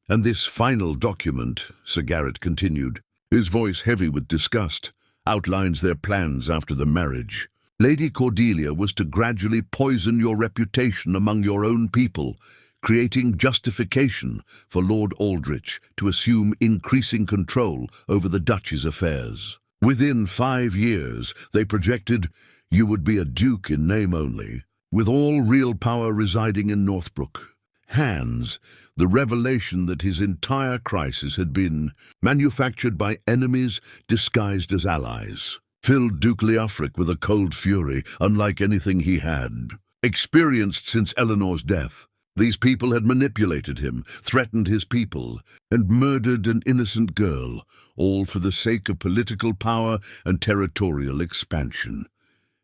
"And this final document," Sir Garrett continued, his voice heavy with disgust, "outlines their plans after the marriage. Lady Cordelia was to gradually poison your reputation among your own people, creating justification for Lord Aldrich to assume increasing control over the duchy's affairs. Within 5 years, they projected you would be a duke in name only, with all real power residing in Northbrook. Hans, the revelation that his entire crisis had been manufactured by enemies disguised as allies, filled Duke Leofric with a cold fury unlike anything he had experienced since Eleanor's death. These people had manipulated him, threatened his people, and murdered an innocent girl, all for the sake of political power and territorial expansion.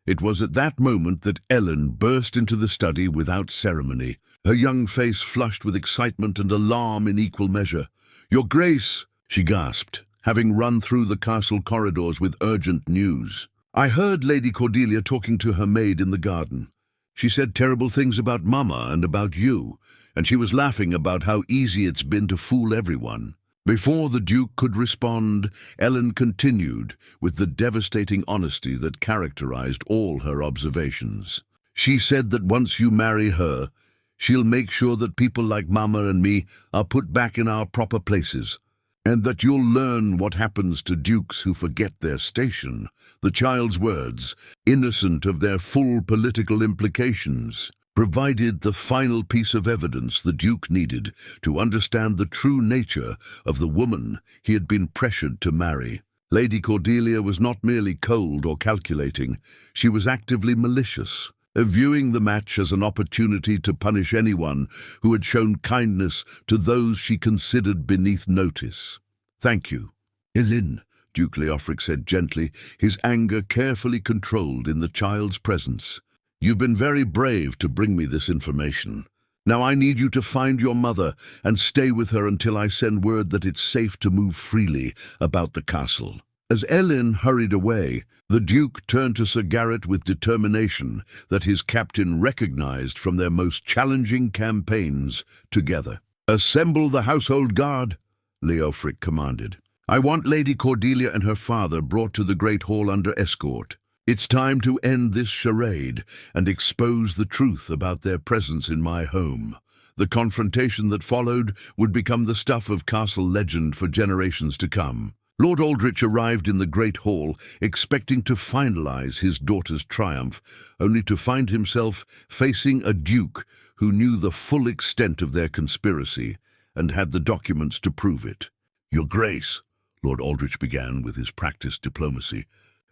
It was at that moment that Ellen burst into the study without ceremony, her young face flushed with excitement and alarm in equal measure. "Your Grace," she gasped, having run through the castle corridors with urgent news. "I heard Lady Cordelia talking to her maid in the garden. She said terrible things about Mama and about you, and she was laughing about how easy it's been to fool everyone." Before the Duke could respond, Ellen continued with the devastating honesty that characterized all her observations. "She said that once you marry her, she'll make sure that people like Mama and me are put back in our proper places, and that you'll learn what happens to dukes who forget their station." The child's words, innocent of their full political implications, provided the final piece of evidence the Duke needed to understand the true nature of the woman he had been pressured to marry. Lady Cordelia was not merely cold or calculating, she was actively malicious, viewing the match as an opportunity to punish anyone who had shown kindness to those she considered beneath notice. "Thank you, Elin," Duke Leofric said gently, his anger carefully controlled in the child's presence. "You've been very brave to bring me this information. Now I need you to find your mother and stay with her until I send word that it's safe to move freely about the castle." As Elin hurried away, the Duke turned to Sir Garrett with determination that his captain recognized from their most challenging campaigns together. "Assemble the household guard," Leofric commanded. "I want Lady Cordelia and her father brought to the Great Hall under escort. It's time to end this charade and expose the truth about their presence in my home." The confrontation that followed would become the stuff of castle legend for generations to come. Lord Aldrich arrived in the Great Hall, expecting to finalize his daughter's triumph, only to find himself facing a duke who knew the full extent of their conspiracy and had the documents to prove it. "Your Grace," Lord Aldrich began with his practiced diplomacy,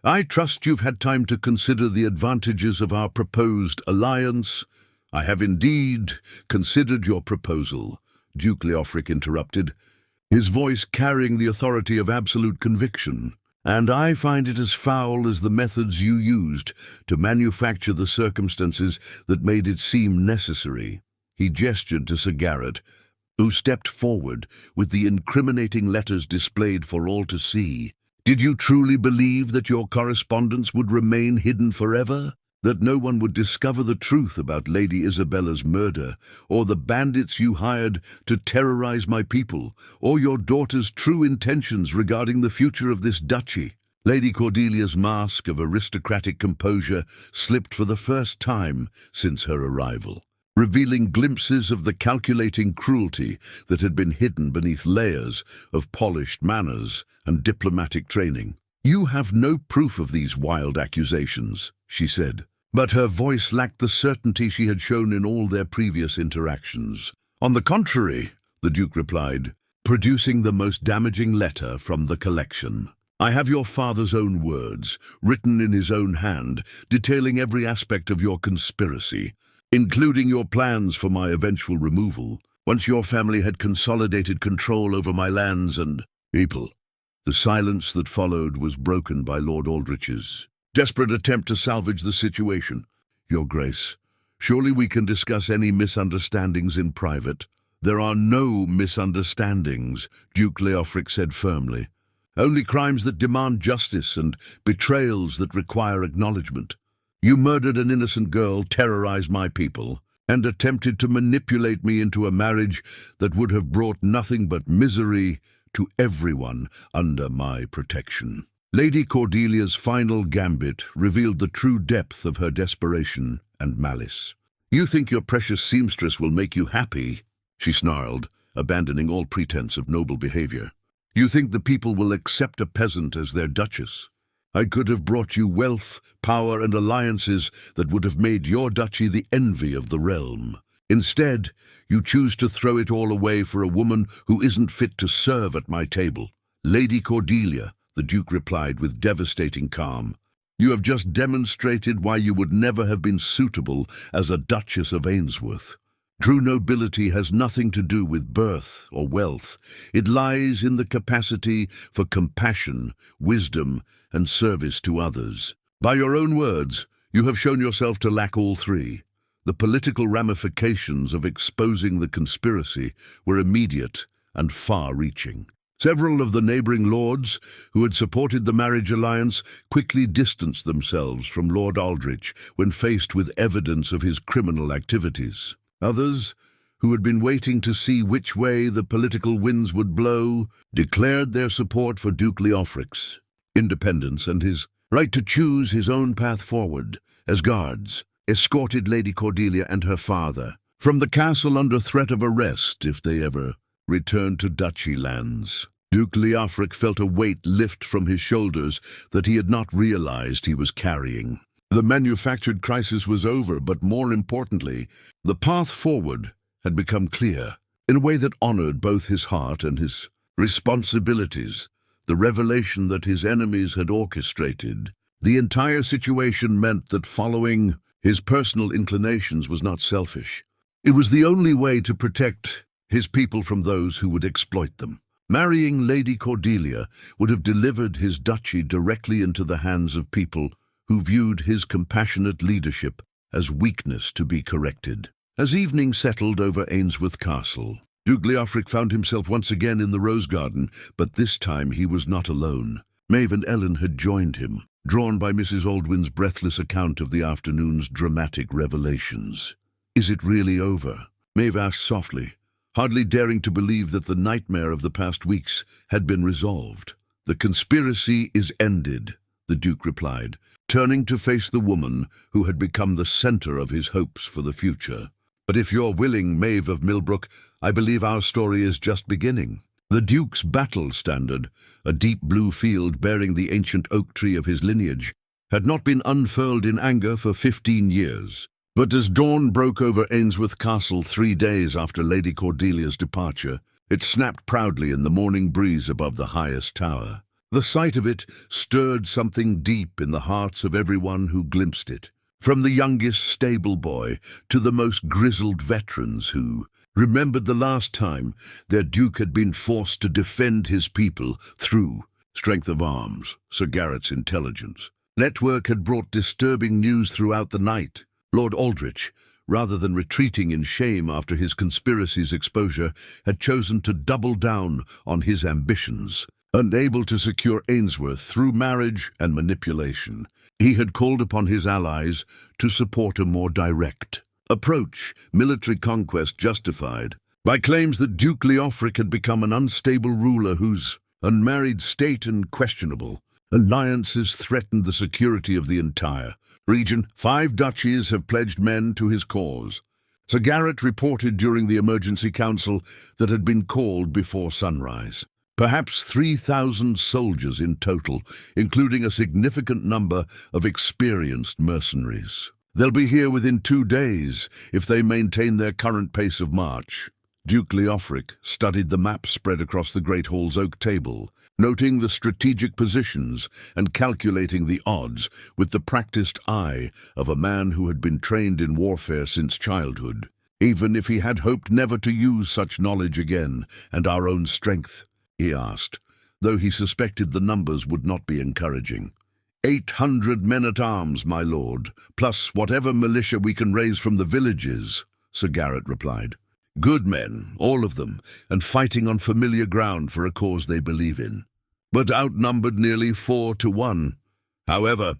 "I trust you've had time to consider the advantages of our proposed alliance." "I have indeed considered your proposal," Duke Leofric interrupted, his voice carrying the authority of absolute conviction. "And I find it as foul as the methods you used to manufacture the circumstances that made it seem necessary." He gestured to Sir Garrett, who stepped forward with the incriminating letters displayed for all to see. "Did you truly believe that your correspondence would remain hidden forever? That no one would discover the truth about Lady Isabella's murder, or the bandits you hired to terrorize my people, or your daughter's true intentions regarding the future of this duchy?" Lady Cordelia's mask of aristocratic composure slipped for the first time since her arrival, revealing glimpses of the calculating cruelty that had been hidden beneath layers of polished manners and diplomatic training. "You have no proof of these wild accusations," she said, but her voice lacked the certainty she had shown in all their previous interactions. "On the contrary," the Duke replied, producing the most damaging letter from the collection. "I have your father's own words, written in his own hand, detailing every aspect of your conspiracy, including your plans for my eventual removal, once your family had consolidated control over my lands and people." The silence that followed was broken by Lord Aldrich's desperate attempt to salvage the situation. "Your Grace, surely we can discuss any misunderstandings in private." "There are no misunderstandings," Duke Leofric said firmly. "Only crimes that demand justice and betrayals that require acknowledgement. You murdered an innocent girl, terrorized my people, and attempted to manipulate me into a marriage that would have brought nothing but misery to everyone under my protection." Lady Cordelia's final gambit revealed the true depth of her desperation and malice. "You think your precious seamstress will make you happy?" she snarled, abandoning all pretense of noble behavior. "You think the people will accept a peasant as their duchess? I could have brought you wealth, power, and alliances that would have made your duchy the envy of the realm. Instead, you choose to throw it all away for a woman who isn't fit to serve at my table." "Lady Cordelia," the Duke replied with devastating calm, "you have just demonstrated why you would never have been suitable as a Duchess of Ainsworth. True nobility has nothing to do with birth or wealth. It lies in the capacity for compassion, wisdom, and service to others. By your own words, you have shown yourself to lack all three. The political ramifications of exposing the conspiracy were immediate and far-reaching. Several of the neighboring lords who had supported the marriage alliance quickly distanced themselves from Lord Aldrich when faced with evidence of his criminal activities. Others, who had been waiting to see which way the political winds would blow, declared their support for Duke Leofric's independence and his right to choose his own path forward. As guards escorted Lady Cordelia and her father from the castle under threat of arrest if they ever returned to duchy lands. Duke Leofric felt a weight lift from his shoulders that he had not realized he was carrying. The manufactured crisis was over, but more importantly, the path forward had become clear, in a way that honored both his heart and his responsibilities. the revelation that his enemies had orchestrated. The entire situation meant that following his personal inclinations was not selfish. It was the only way to protect his people from those who would exploit them. Marrying Lady Cordelia would have delivered his duchy directly into the hands of people who viewed his compassionate leadership as weakness to be corrected. As evening settled over Ainsworth Castle, Duke Leofric found himself once again in the Rose Garden, but this time he was not alone. Maeve and Ellen had joined him, drawn by Mrs. Aldwyn's breathless account of the afternoon's dramatic revelations. "Is it really over?" Maeve asked softly, hardly daring to believe that the nightmare of the past weeks had been resolved. "The conspiracy is ended," the Duke replied, turning to face the woman who had become the center of his hopes for the future. "But if you're willing, Maeve of Millbrook, I believe our story is just beginning." The Duke's battle standard, a deep blue field bearing the ancient oak tree of his lineage, had not been unfurled in anger for 15 years. But as dawn broke over Ainsworth Castle 3 days after Lady Cordelia's departure, it snapped proudly in the morning breeze above the highest tower. The sight of it stirred something deep in the hearts of everyone who glimpsed it, from the youngest stable boy to the most grizzled veterans who remembered the last time their duke had been forced to defend his people through strength of arms. Sir Garrett's intelligence network had brought disturbing news throughout the night. Lord Aldrich, rather than retreating in shame after his conspiracy's exposure, had chosen to double down on his ambitions. Unable to secure Ainsworth through marriage and manipulation, he had called upon his allies to support a more direct approach, military conquest justified by claims that Duke Leofric had become an unstable ruler whose unmarried state and questionable alliances threatened the security of the entire region. 5 duchies have pledged men to his cause. Sir Garrett reported during the emergency council that had been called before sunrise. Perhaps 3,000 soldiers in total, including a significant number of experienced mercenaries. They'll be here within 2 days if they maintain their current pace of march. Duke Leofric studied the map spread across the Great Hall's oak table, noting the strategic positions and calculating the odds with the practiced eye of a man who had been trained in warfare since childhood. Even if he had hoped never to use such knowledge again, and our own strength, he asked, though he suspected the numbers would not be encouraging. 800 men-at-arms, my lord, plus whatever militia we can raise from the villages, Sir Garrett replied. Good men, all of them, and fighting on familiar ground for a cause they believe in, but outnumbered nearly 4 to 1. However,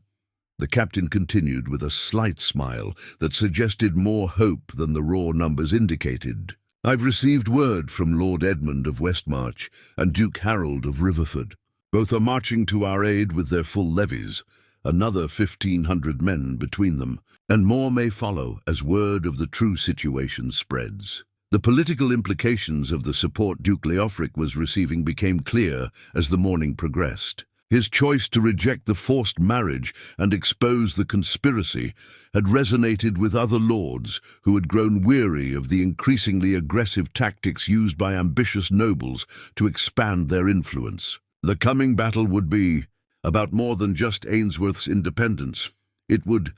the captain continued with a slight smile that suggested more hope than the raw numbers indicated. I've received word from Lord Edmund of Westmarch and Duke Harold of Riverford. Both are marching to our aid with their full levies, another 1,500 men between them, and more may follow as word of the true situation spreads. The political implications of the support Duke Leofric was receiving became clear as the morning progressed. His choice to reject the forced marriage and expose the conspiracy had resonated with other lords who had grown weary of the increasingly aggressive tactics used by ambitious nobles to expand their influence. The coming battle would be about more than just Ainsworth's independence. It would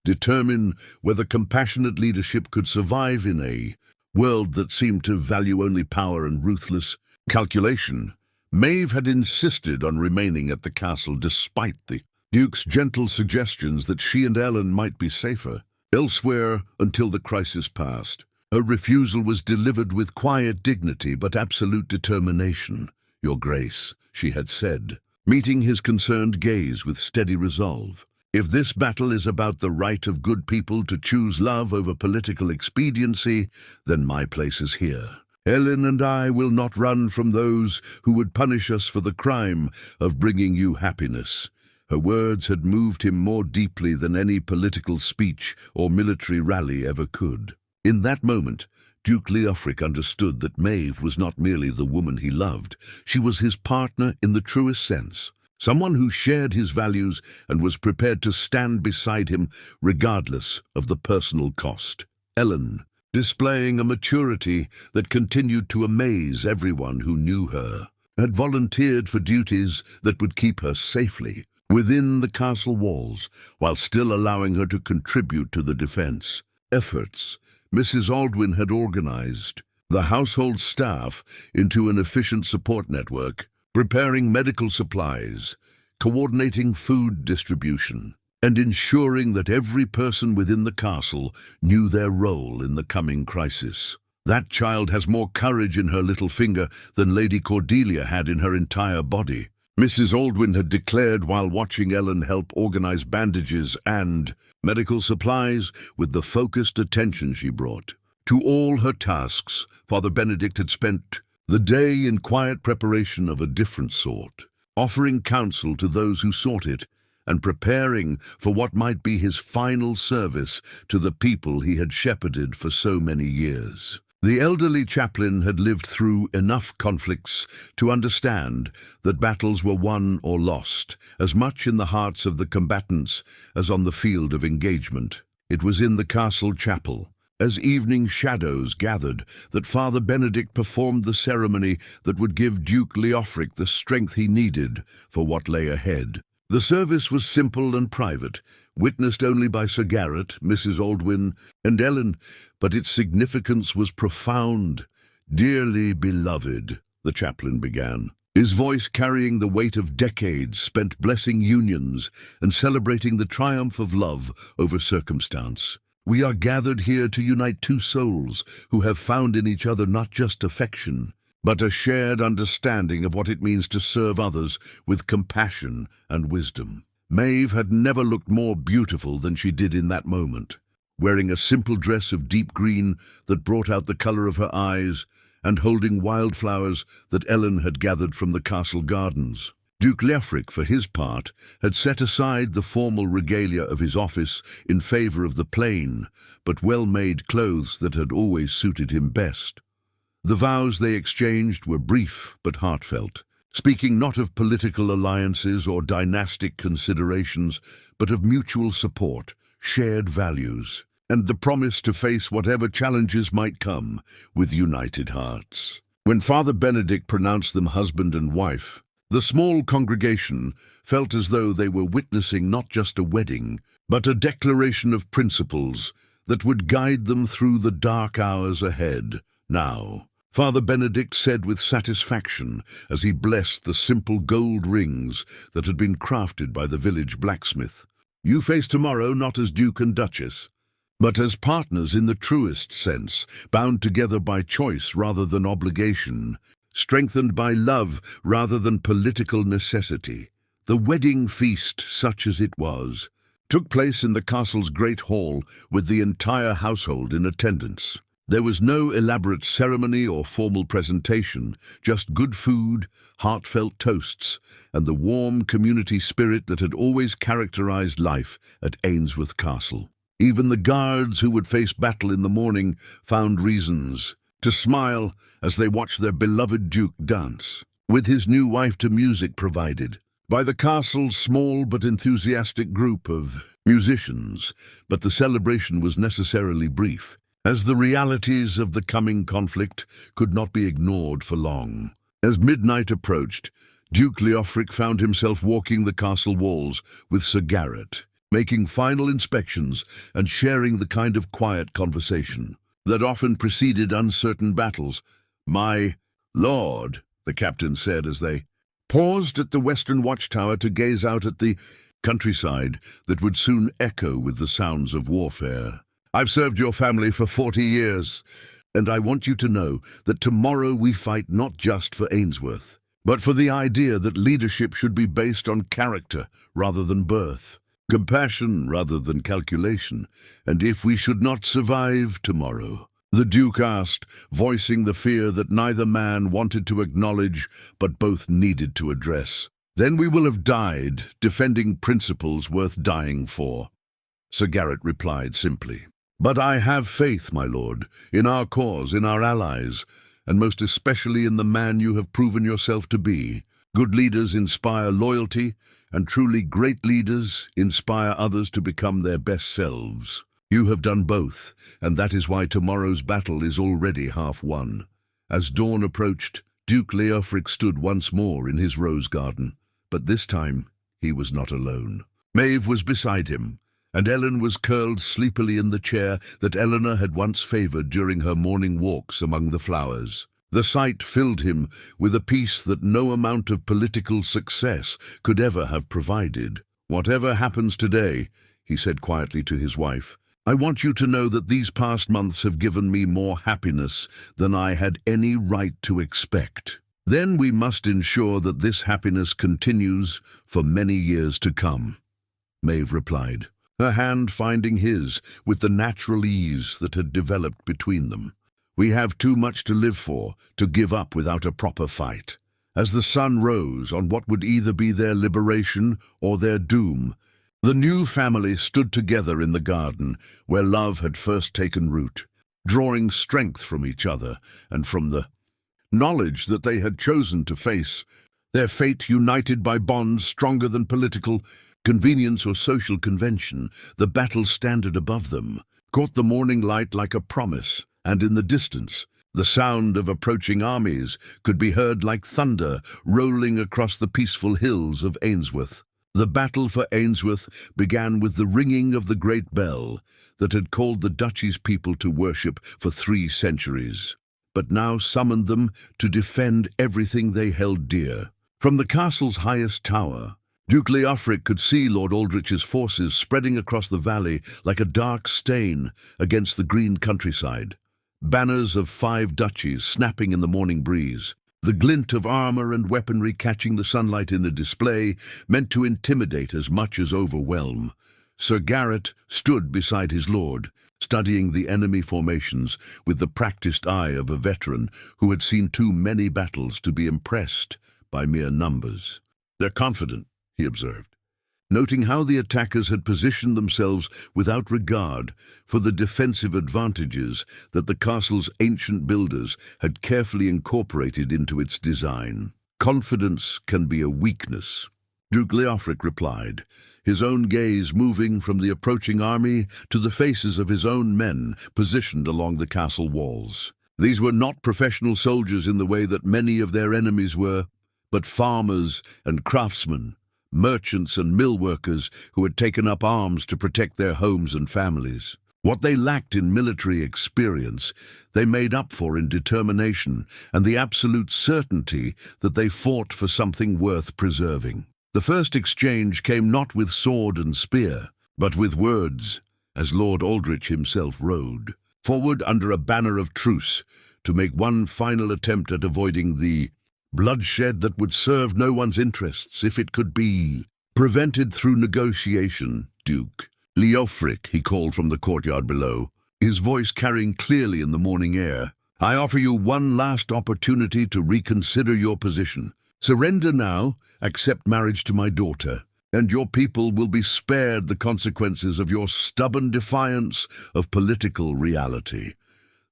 determine whether compassionate leadership could survive in a world that seemed to value only power and ruthless calculation. Maeve had insisted on remaining at the castle despite the Duke's gentle suggestions that she and Ellen might be safer elsewhere until the crisis passed. Her refusal was delivered with quiet dignity but absolute determination. Your Grace, she had said, meeting his concerned gaze with steady resolve. If this battle is about the right of good people to choose love over political expediency, then my place is here. Ellen and I will not run from those who would punish us for the crime of bringing you happiness. Her words had moved him more deeply than any political speech or military rally ever could. In that moment, Duke Leofric understood that Maeve was not merely the woman he loved, she was his partner in the truest sense. Someone who shared his values and was prepared to stand beside him regardless of the personal cost. Ellen, displaying a maturity that continued to amaze everyone who knew her, had volunteered for duties that would keep her safely within the castle walls, while still allowing her to contribute to the defense efforts. Mrs. Aldwyn had organized the household staff into an efficient support network, preparing medical supplies, coordinating food distribution, and ensuring that every person within the castle knew their role in the coming crisis. That child has more courage in her little finger than Lady Cordelia had in her entire body, Mrs. Aldwyn had declared while watching Ellen help organize bandages and medical supplies with the focused attention she brought to all her tasks. Father Benedict had spent the day in quiet preparation of a different sort, offering counsel to those who sought it and preparing for what might be his final service to the people he had shepherded for so many years. The elderly chaplain had lived through enough conflicts to understand that battles were won or lost, as much in the hearts of the combatants as on the field of engagement. It was in the castle chapel, as evening shadows gathered, that Father Benedict performed the ceremony that would give Duke Leofric the strength he needed for what lay ahead. The service was simple and private, witnessed only by Sir Garrett, Mrs. Aldwyn, and Ellen, but its significance was profound. "Dearly beloved," the chaplain began, his voice carrying the weight of decades spent blessing unions and celebrating the triumph of love over circumstance. "We are gathered here to unite two souls who have found in each other not just affection, but a shared understanding of what it means to serve others with compassion and wisdom." Maeve had never looked more beautiful than she did in that moment, wearing a simple dress of deep green that brought out the color of her eyes and holding wildflowers that Ellen had gathered from the castle gardens. Duke Leofric, for his part, had set aside the formal regalia of his office in favor of the plain but well-made clothes that had always suited him best. The vows they exchanged were brief but heartfelt, speaking not of political alliances or dynastic considerations, but of mutual support, shared values, and the promise to face whatever challenges might come with united hearts. When Father Benedict pronounced them husband and wife, the small congregation felt as though they were witnessing not just a wedding, but a declaration of principles that would guide them through the dark hours ahead. "Now," Father Benedict said with satisfaction as he blessed the simple gold rings that had been crafted by the village blacksmith, "you face tomorrow not as Duke and Duchess, but as partners in the truest sense, bound together by choice rather than obligation, strengthened by love rather than political necessity." The wedding feast, such as it was, took place in the castle's great hall with the entire household in attendance. There was no elaborate ceremony or formal presentation, just good food, heartfelt toasts, and the warm community spirit that had always characterized life at Ainsworth Castle. Even the guards who would face battle in the morning found reasons to smile as they watched their beloved Duke dance, with his new wife to music provided by the castle's small but enthusiastic group of musicians. But the celebration was necessarily brief, as the realities of the coming conflict could not be ignored for long. As midnight approached, Duke Leofric found himself walking the castle walls with Sir Garrett, making final inspections and sharing the kind of quiet conversation that often preceded uncertain battles. "My lord," the captain said as they paused at the western watchtower to gaze out at the countryside that would soon echo with the sounds of warfare, "I've served your family for 40 years, and I want you to know that tomorrow we fight not just for Ainsworth, but for the idea that leadership should be based on character rather than birth, compassion rather than calculation. And if we should not survive tomorrow," the Duke asked, voicing the fear that neither man wanted to acknowledge but both needed to address, "then we will have died defending principles worth dying for." Sir Garrett replied simply, "But I have faith, my lord, in our cause, in our allies, and most especially in the man you have proven yourself to be. Good leaders inspire loyalty, and truly great leaders inspire others to become their best selves. You have done both, and that is why tomorrow's battle is already half won." As dawn approached, Duke Leofric stood once more in his rose garden, but this time he was not alone. Maeve was beside him, and Ellen was curled sleepily in the chair that Eleanor had once favoured during her morning walks among the flowers. The sight filled him with a peace that no amount of political success could ever have provided. "Whatever happens today," he said quietly to his wife, "I want you to know that these past months have given me more happiness than I had any right to expect. Then we must ensure that this happiness continues for many years to come," Maeve replied, her hand finding his with the natural ease that had developed between them. "We have too much to live for, to give up without a proper fight." As the sun rose on what would either be their liberation or their doom, the new family stood together in the garden where love had first taken root, drawing strength from each other and from the knowledge that they had chosen to face their fate united by bonds stronger than political convenience or social convention. The battle standard above them caught the morning light like a promise, and in the distance, the sound of approaching armies could be heard like thunder rolling across the peaceful hills of Ainsworth. The battle for Ainsworth began with the ringing of the great bell that had called the duchy's people to worship for 3 centuries, but now summoned them to defend everything they held dear. From the castle's highest tower, Duke Leofric could see Lord Aldrich's forces spreading across the valley like a dark stain against the green countryside. Banners of 5 duchies snapping in the morning breeze, the glint of armor and weaponry catching the sunlight in a display meant to intimidate as much as overwhelm. Sir Garrett stood beside his lord, studying the enemy formations with the practiced eye of a veteran who had seen too many battles to be impressed by mere numbers. "They're confident," he observed, noting how the attackers had positioned themselves without regard for the defensive advantages that the castle's ancient builders had carefully incorporated into its design. "Confidence can be a weakness," Duke Leofric replied, his own gaze moving from the approaching army to the faces of his own men positioned along the castle walls. These were not professional soldiers in the way that many of their enemies were, but farmers and craftsmen, merchants and mill workers who had taken up arms to protect their homes and families. What they lacked in military experience, they made up for in determination and the absolute certainty that they fought for something worth preserving. The first exchange came not with sword and spear, but with words, as Lord Aldrich himself rode forward under a banner of truce to make one final attempt at avoiding the bloodshed that would serve no one's interests if it could be prevented through negotiation. "Duke Leofric," he called from the courtyard below, his voice carrying clearly in the morning air, "I offer you one last opportunity to reconsider your position. Surrender now, accept marriage to my daughter, and your people will be spared the consequences of your stubborn defiance of political reality."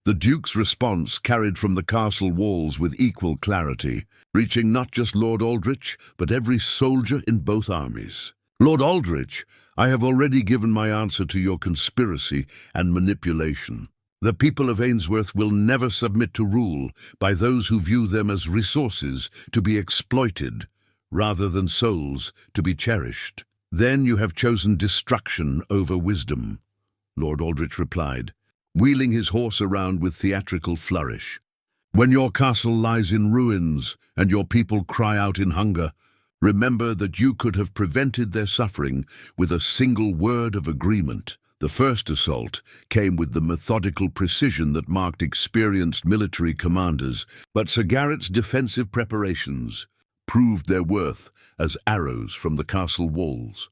The Duke's response carried from the castle walls with equal clarity, reaching not just Lord Aldrich, but every soldier in both armies. "Lord Aldrich, I have already given my answer to your conspiracy and manipulation. The people of Ainsworth will never submit to rule by those who view them as resources to be exploited, rather than souls to be cherished." "Then you have chosen destruction over wisdom," Lord Aldrich replied, wheeling his horse around with theatrical flourish. "When your castle lies in ruins and your people cry out in hunger, remember that you could have prevented their suffering with a single word of agreement. The first assault came with the methodical precision that marked experienced military commanders, but Sir Garrett's defensive preparations proved their worth as arrows from the castle walls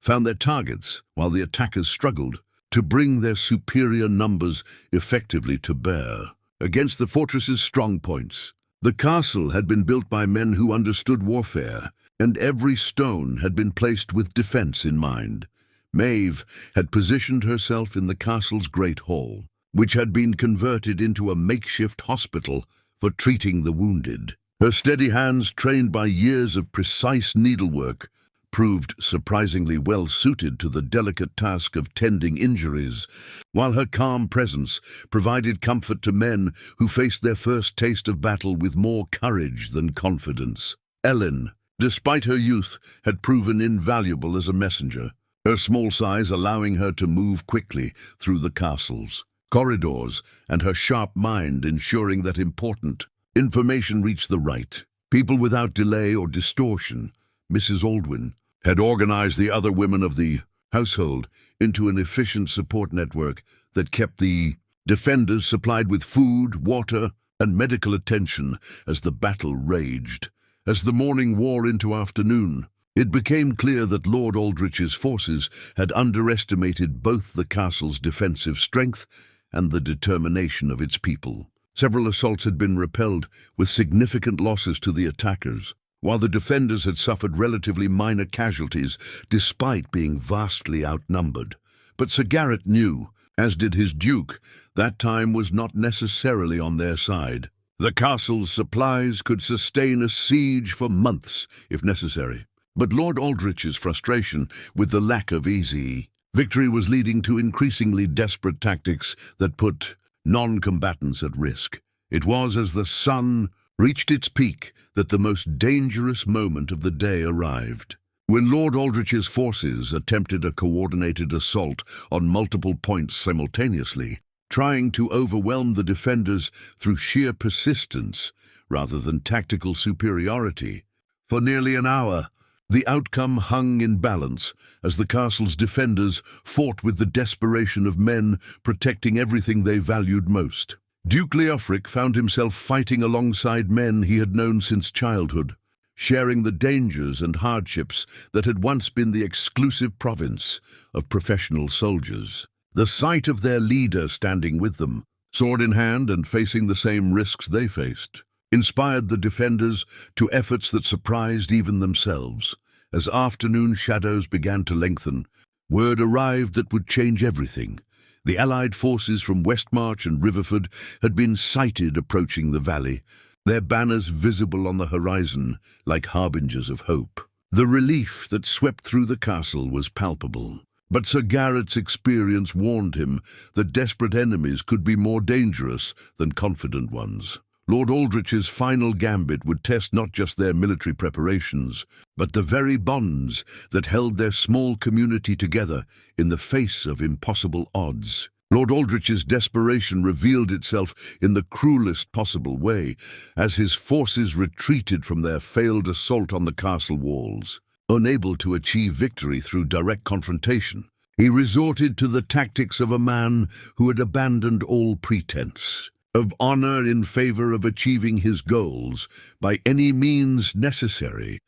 found their targets while the attackers struggled to bring their superior numbers effectively to bear against the fortress's strong points. The castle had been built by men who understood warfare, and every stone had been placed with defense in mind. Maeve had positioned herself in the castle's great hall, which had been converted into a makeshift hospital for treating the wounded. Her steady hands, trained by years of precise needlework, proved surprisingly well suited to the delicate task of tending injuries, while her calm presence provided comfort to men who faced their first taste of battle with more courage than confidence. Ellen, despite her youth, had proven invaluable as a messenger, her small size allowing her to move quickly through the castle's corridors, and her sharp mind ensuring that important information reached the right people without delay or distortion. Mrs. Aldwyn had organized the other women of the household into an efficient support network that kept the defenders supplied with food, water, and medical attention as the battle raged. As the morning wore into afternoon, it became clear that Lord Aldrich's forces had underestimated both the castle's defensive strength and the determination of its people. Several assaults had been repelled, with significant losses to the attackers, while the defenders had suffered relatively minor casualties despite being vastly outnumbered. But Sir Garrett knew, as did his duke, that time was not necessarily on their side. The castle's supplies could sustain a siege for months, if necessary. But Lord Aldrich's frustration with the lack of easy victory was leading to increasingly desperate tactics that put non-combatants at risk. It was as the sun reached its peak that the most dangerous moment of the day arrived. When Lord Aldrich's forces attempted a coordinated assault on multiple points simultaneously, trying to overwhelm the defenders through sheer persistence rather than tactical superiority. For nearly an hour, the outcome hung in balance as the castle's defenders fought with the desperation of men protecting everything they valued most. Duke Leofric found himself fighting alongside men he had known since childhood, sharing the dangers and hardships that had once been the exclusive province of professional soldiers. The sight of their leader standing with them, sword in hand and facing the same risks they faced, inspired the defenders to efforts that surprised even themselves. As afternoon shadows began to lengthen, word arrived that would change everything. The Allied forces from Westmarch and Riverford had been sighted approaching the valley, their banners visible on the horizon like harbingers of hope. The relief that swept through the castle was palpable, but Sir Garrett's experience warned him that desperate enemies could be more dangerous than confident ones. Lord Aldrich's final gambit would test not just their military preparations, but the very bonds that held their small community together in the face of impossible odds. Lord Aldrich's desperation revealed itself in the cruelest possible way as his forces retreated from their failed assault on the castle walls. Unable to achieve victory through direct confrontation, he resorted to the tactics of a man who had abandoned all pretense of honor in favor of achieving his goals by any means necessary.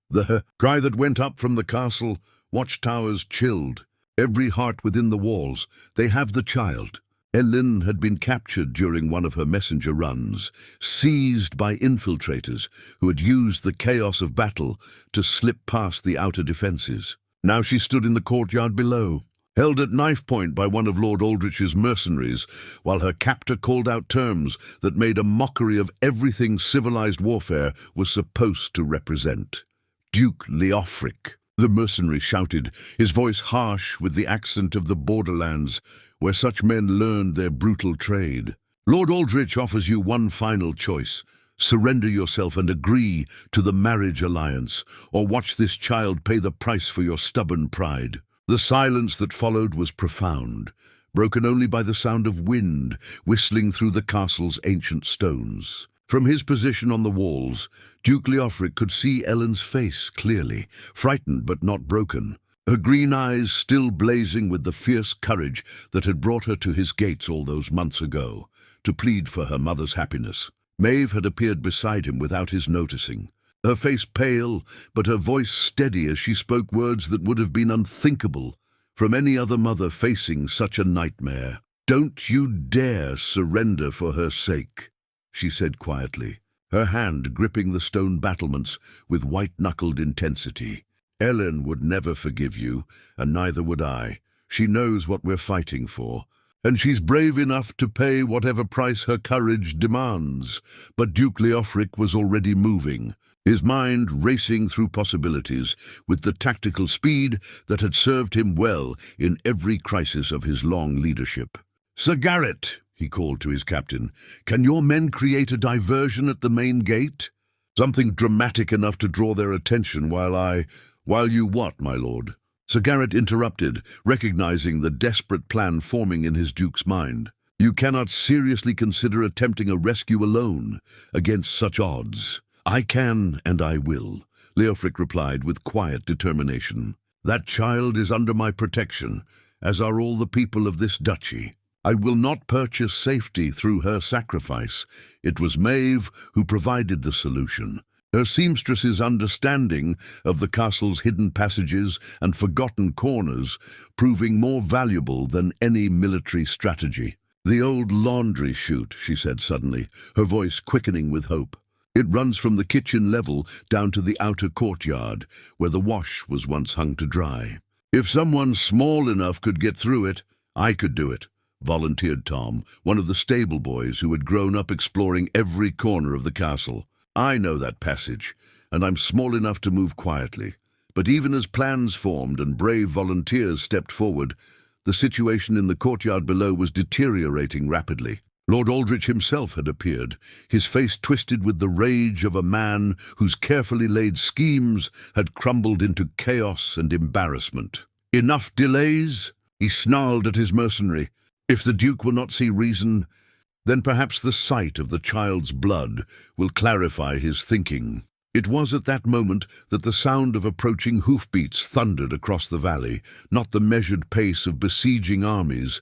The cry that went up from the castle watchtowers chilled every heart within the walls. "They have the child." Ellen had been captured during one of her messenger runs, seized by infiltrators who had used the chaos of battle to slip past the outer defenses. Now she stood in the courtyard below, held at knife point by one of Lord Aldrich's mercenaries, while her captor called out terms that made a mockery of everything civilized warfare was supposed to represent. "Duke Leofric," the mercenary shouted, his voice harsh with the accent of the borderlands, where such men learned their brutal trade. "Lord Aldrich offers you one final choice. Surrender yourself and agree to the marriage alliance, or watch this child pay the price for your stubborn pride." The silence that followed was profound, broken only by the sound of wind whistling through the castle's ancient stones. From his position on the walls, Duke Leofric could see Ellen's face clearly, frightened but not broken, her green eyes still blazing with the fierce courage that had brought her to his gates all those months ago, to plead for her mother's happiness. Maeve had appeared beside him without his noticing, her face pale, but her voice steady as she spoke words that would have been unthinkable from any other mother facing such a nightmare. "Don't you dare surrender for her sake," she said quietly, her hand gripping the stone battlements with white-knuckled intensity. "Ellen would never forgive you, and neither would I. She knows what we're fighting for, and she's brave enough to pay whatever price her courage demands." But Duke Leofric was already moving, his mind racing through possibilities with the tactical speed that had served him well in every crisis of his long leadership. "Sir Garrett," he called to his captain, "can your men create a diversion at the main gate? Something dramatic enough to draw their attention while you what, my lord?" Sir Garrett interrupted, recognizing the desperate plan forming in his duke's mind. "You cannot seriously consider attempting a rescue alone against such odds." "I can, and I will," Leofric replied with quiet determination. "That child is under my protection, as are all the people of this duchy. I will not purchase safety through her sacrifice. It was Maeve who provided the solution. Her seamstress's understanding of the castle's hidden passages and forgotten corners proving more valuable than any military strategy." "The old laundry chute," she said suddenly, her voice quickening with hope. "It runs from the kitchen level down to the outer courtyard, where the wash was once hung to dry. If someone small enough could get through it, I could do it," volunteered Tom, one of the stable boys who had grown up exploring every corner of the castle. "I know that passage, and I'm small enough to move quietly." But even as plans formed and brave volunteers stepped forward, the situation in the courtyard below was deteriorating rapidly. Lord Aldrich himself had appeared, his face twisted with the rage of a man whose carefully laid schemes had crumbled into chaos and embarrassment. "Enough delays?" he snarled at his mercenary. "If the Duke will not see reason, then perhaps the sight of the child's blood will clarify his thinking." It was at that moment that the sound of approaching hoofbeats thundered across the valley, not the measured pace of besieging armies,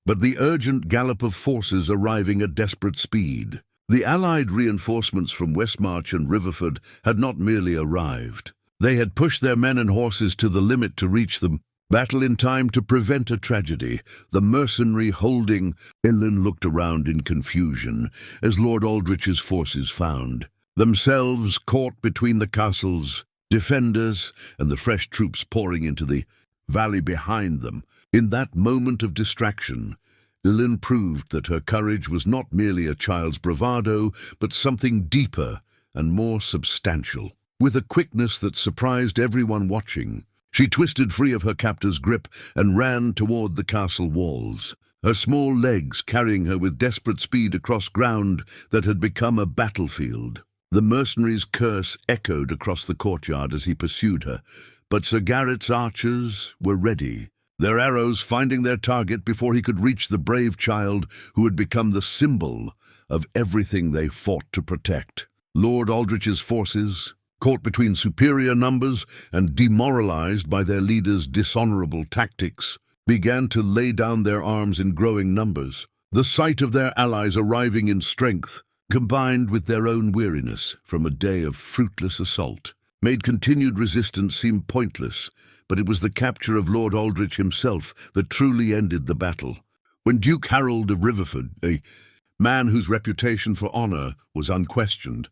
but the urgent gallop of forces arriving at desperate speed. The Allied reinforcements from Westmarch and Riverford had not merely arrived. They had pushed their men and horses to the limit to reach them, battle in time to prevent a tragedy, the mercenary holding. Ellen looked around in confusion as Lord Aldrich's forces found themselves caught between the castle's defenders and the fresh troops pouring into the valley behind them. In that moment of distraction, Ellen proved that her courage was not merely a child's bravado, but something deeper and more substantial. With a quickness that surprised everyone watching, she twisted free of her captor's grip and ran toward the castle walls, her small legs carrying her with desperate speed across ground that had become a battlefield. The mercenary's curse echoed across the courtyard as he pursued her, but Sir Garrett's archers were ready, their arrows finding their target before he could reach the brave child who had become the symbol of everything they fought to protect. Lord Aldrich's forces, caught between superior numbers and demoralized by their leader's dishonorable tactics, began to lay down their arms in growing numbers. The sight of their allies arriving in strength, combined with their own weariness from a day of fruitless assault, made continued resistance seem pointless, but it was the capture of Lord Aldrich himself that truly ended the battle. When Duke Harold of Riverford, a man whose reputation for honor was unquestioned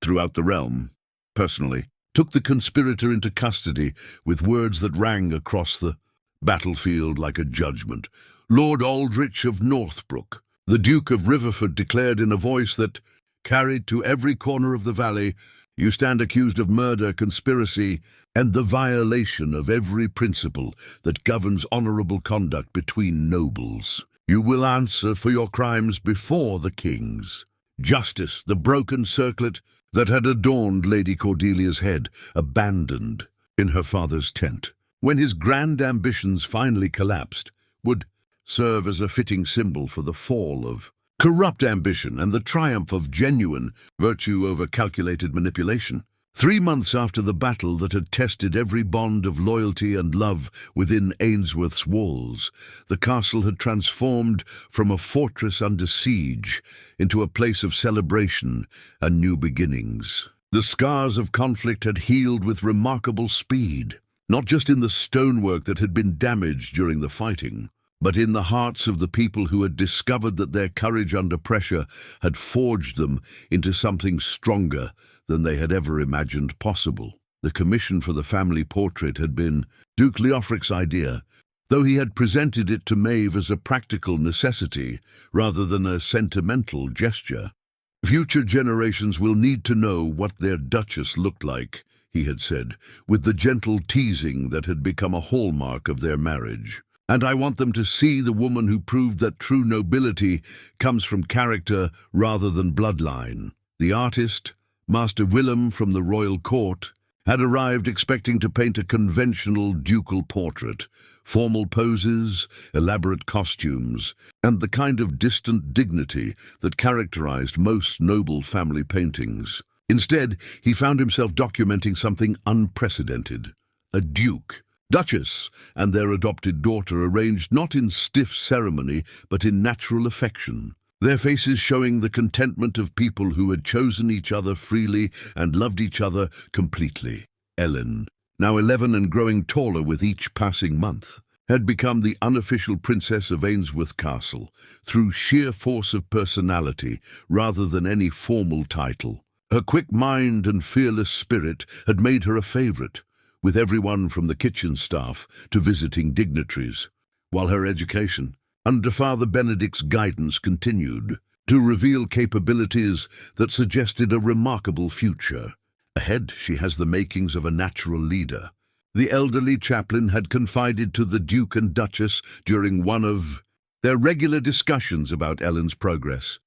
throughout the realm, personally, took the conspirator into custody with words that rang across the battlefield like a judgment. "Lord Aldrich of Northbrook," the Duke of Riverford declared in a voice that carried to every corner of the valley, "you stand accused of murder, conspiracy, and the violation of every principle that governs honorable conduct between nobles. You will answer for your crimes before the kings." Justice, the broken circlet that had adorned Lady Cordelia's head, abandoned in her father's tent, when his grand ambitions finally collapsed, would serve as a fitting symbol for the fall of corrupt ambition and the triumph of genuine virtue over calculated manipulation. 3 months after the battle that had tested every bond of loyalty and love within Ainsworth's walls, the castle had transformed from a fortress under siege into a place of celebration and new beginnings. The scars of conflict had healed with remarkable speed, not just in the stonework that had been damaged during the fighting, but in the hearts of the people who had discovered that their courage under pressure had forged them into something stronger than they had ever imagined possible. The commission for the family portrait had been Duke Leofric's idea, though he had presented it to Maeve as a practical necessity rather than a sentimental gesture. "Future generations will need to know what their duchess looked like," he had said, with the gentle teasing that had become a hallmark of their marriage. "And I want them to see the woman who proved that true nobility comes from character rather than bloodline." The artist, Master Willem from the royal court, had arrived expecting to paint a conventional ducal portrait, formal poses, elaborate costumes, and the kind of distant dignity that characterized most noble family paintings. Instead, he found himself documenting something unprecedented. A duke, duchess, and their adopted daughter arranged not in stiff ceremony but in natural affection, their faces showing the contentment of people who had chosen each other freely and loved each other completely. Ellen, now 11 and growing taller with each passing month, had become the unofficial princess of Ainsworth Castle through sheer force of personality rather than any formal title. Her quick mind and fearless spirit had made her a favorite, with everyone from the kitchen staff to visiting dignitaries, while her education, under Father Benedict's guidance, continued to reveal capabilities that suggested a remarkable future. Ahead, she has the makings of a natural leader. The elderly chaplain had confided to the Duke and Duchess during one of their regular discussions about Ellen's progress,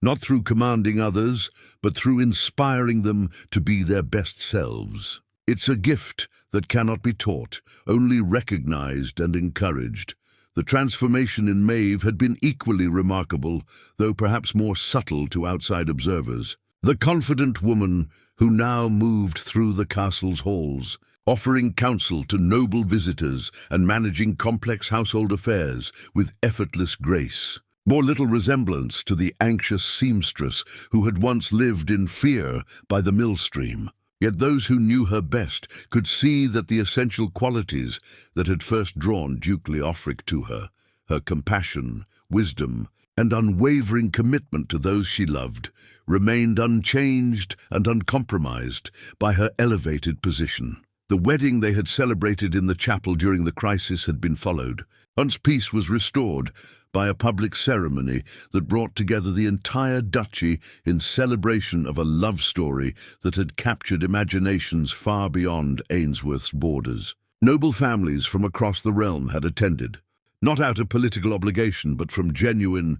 not through commanding others, but through inspiring them to be their best selves. "It's a gift that cannot be taught, only recognized and encouraged." The transformation in Maeve had been equally remarkable, though perhaps more subtle to outside observers. The confident woman who now moved through the castle's halls, offering counsel to noble visitors and managing complex household affairs with effortless grace, bore little resemblance to the anxious seamstress who had once lived in fear by the millstream. Yet those who knew her best could see that the essential qualities that had first drawn Duke Leofric to her, her compassion, wisdom, and unwavering commitment to those she loved, remained unchanged and uncompromised by her elevated position. The wedding they had celebrated in the chapel during the crisis had been followed, once peace was restored, by a public ceremony that brought together the entire duchy in celebration of a love story that had captured imaginations far beyond Ainsworth's borders. Noble families from across the realm had attended, not out of political obligation but from genuine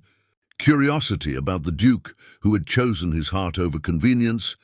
curiosity about the Duke who had chosen his heart over convenience,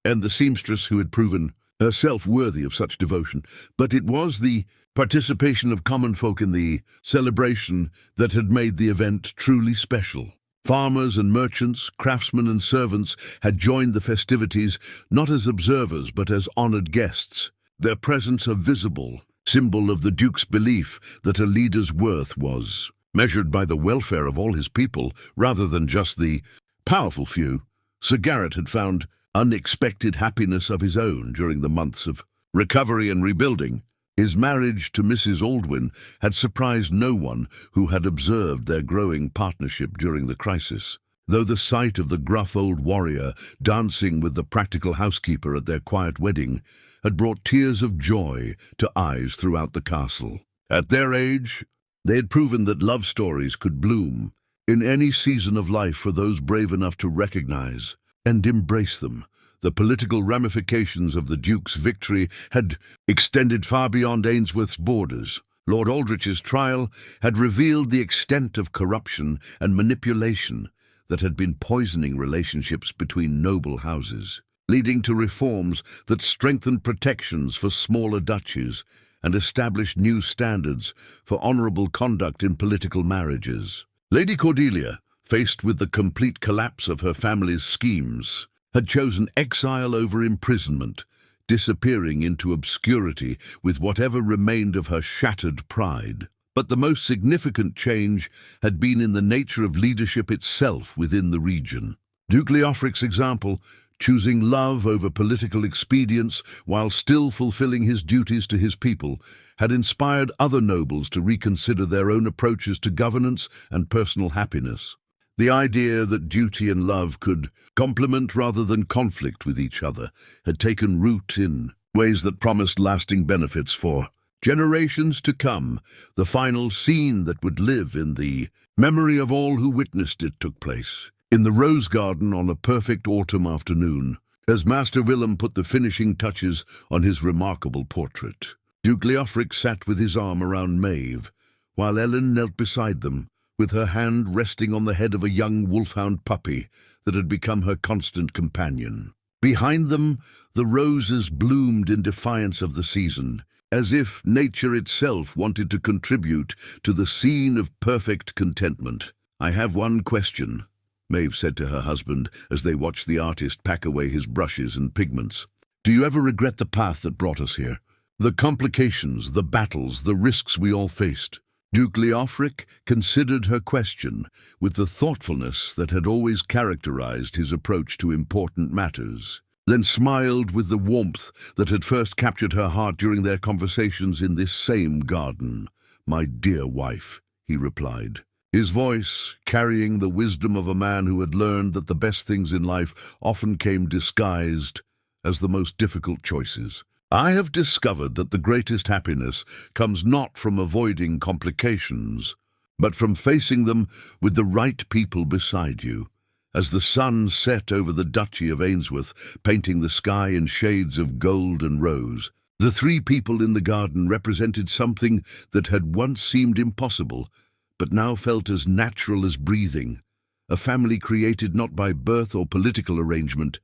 and the seamstress who had proven herself worthy of such devotion. But it was the participation of common folk in the celebration that had made the event truly special. Farmers and merchants, craftsmen and servants had joined the festivities not as observers but as honored guests, their presence a visible symbol of the Duke's belief that a leader's worth was measured by the welfare of all his people rather than just the powerful few. Sir Garrett had found unexpected happiness of his own during the months of recovery and rebuilding. His marriage to Mrs. Aldwyn had surprised no one who had observed their growing partnership during the crisis, though the sight of the gruff old warrior dancing with the practical housekeeper at their quiet wedding had brought tears of joy to eyes throughout the castle. At their age, they had proven that love stories could bloom in any season of life for those brave enough to recognize and embrace them. The political ramifications of the Duke's victory had extended far beyond Ainsworth's borders. Lord Aldrich's trial had revealed the extent of corruption and manipulation that had been poisoning relationships between noble houses, leading to reforms that strengthened protections for smaller duchies and established new standards for honourable conduct in political marriages. Lady Cordelia, faced with the complete collapse of her family's schemes, had chosen exile over imprisonment, disappearing into obscurity with whatever remained of her shattered pride. But the most significant change had been in the nature of leadership itself within the region. Duke Leofric's example, choosing love over political expedience while still fulfilling his duties to his people, had inspired other nobles to reconsider their own approaches to governance and personal happiness. The idea that duty and love could complement rather than conflict with each other had taken root in ways that promised lasting benefits for generations to come. The final scene that would live in the memory of all who witnessed it took place In the rose garden on a perfect autumn afternoon, as Master Willem put the finishing touches on his remarkable portrait, Duke Leofric sat with his arm around Maeve, while Ellen knelt beside them, with her hand resting on the head of a young wolfhound puppy that had become her constant companion. Behind them, the roses bloomed in defiance of the season, as if nature itself wanted to contribute to the scene of perfect contentment. "I have one question," Maeve said to her husband as they watched the artist pack away his brushes and pigments. "Do you ever regret the path that brought us here? The complications, the battles, the risks we all faced?" Duke Leofric considered her question with the thoughtfulness that had always characterized his approach to important matters, then smiled with the warmth that had first captured her heart during their conversations in this same garden. "My dear wife," he replied, his voice carrying the wisdom of a man who had learned that the best things in life often came disguised as the most difficult choices. "I have discovered that the greatest happiness comes not from avoiding complications, but from facing them with the right people beside you." As the sun set over the Duchy of Ainsworth, painting the sky in shades of gold and rose, the three people in the garden represented something that had once seemed impossible, but now felt as natural as breathing. A family created not by birth or political arrangement,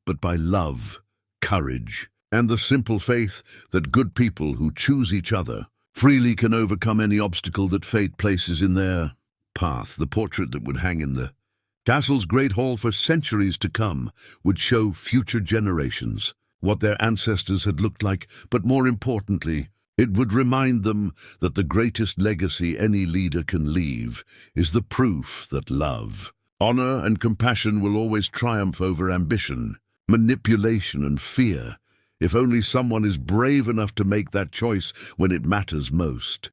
but by love, courage, and the simple faith that good people who choose each other freely can overcome any obstacle that fate places in their path. The portrait that would hang in the castle's great hall for centuries to come would show future generations what their ancestors had looked like, but more importantly, it would remind them that the greatest legacy any leader can leave is the proof that love, honor, and compassion will always triumph over ambition, manipulation, and fear, if only someone is brave enough to make that choice when it matters most.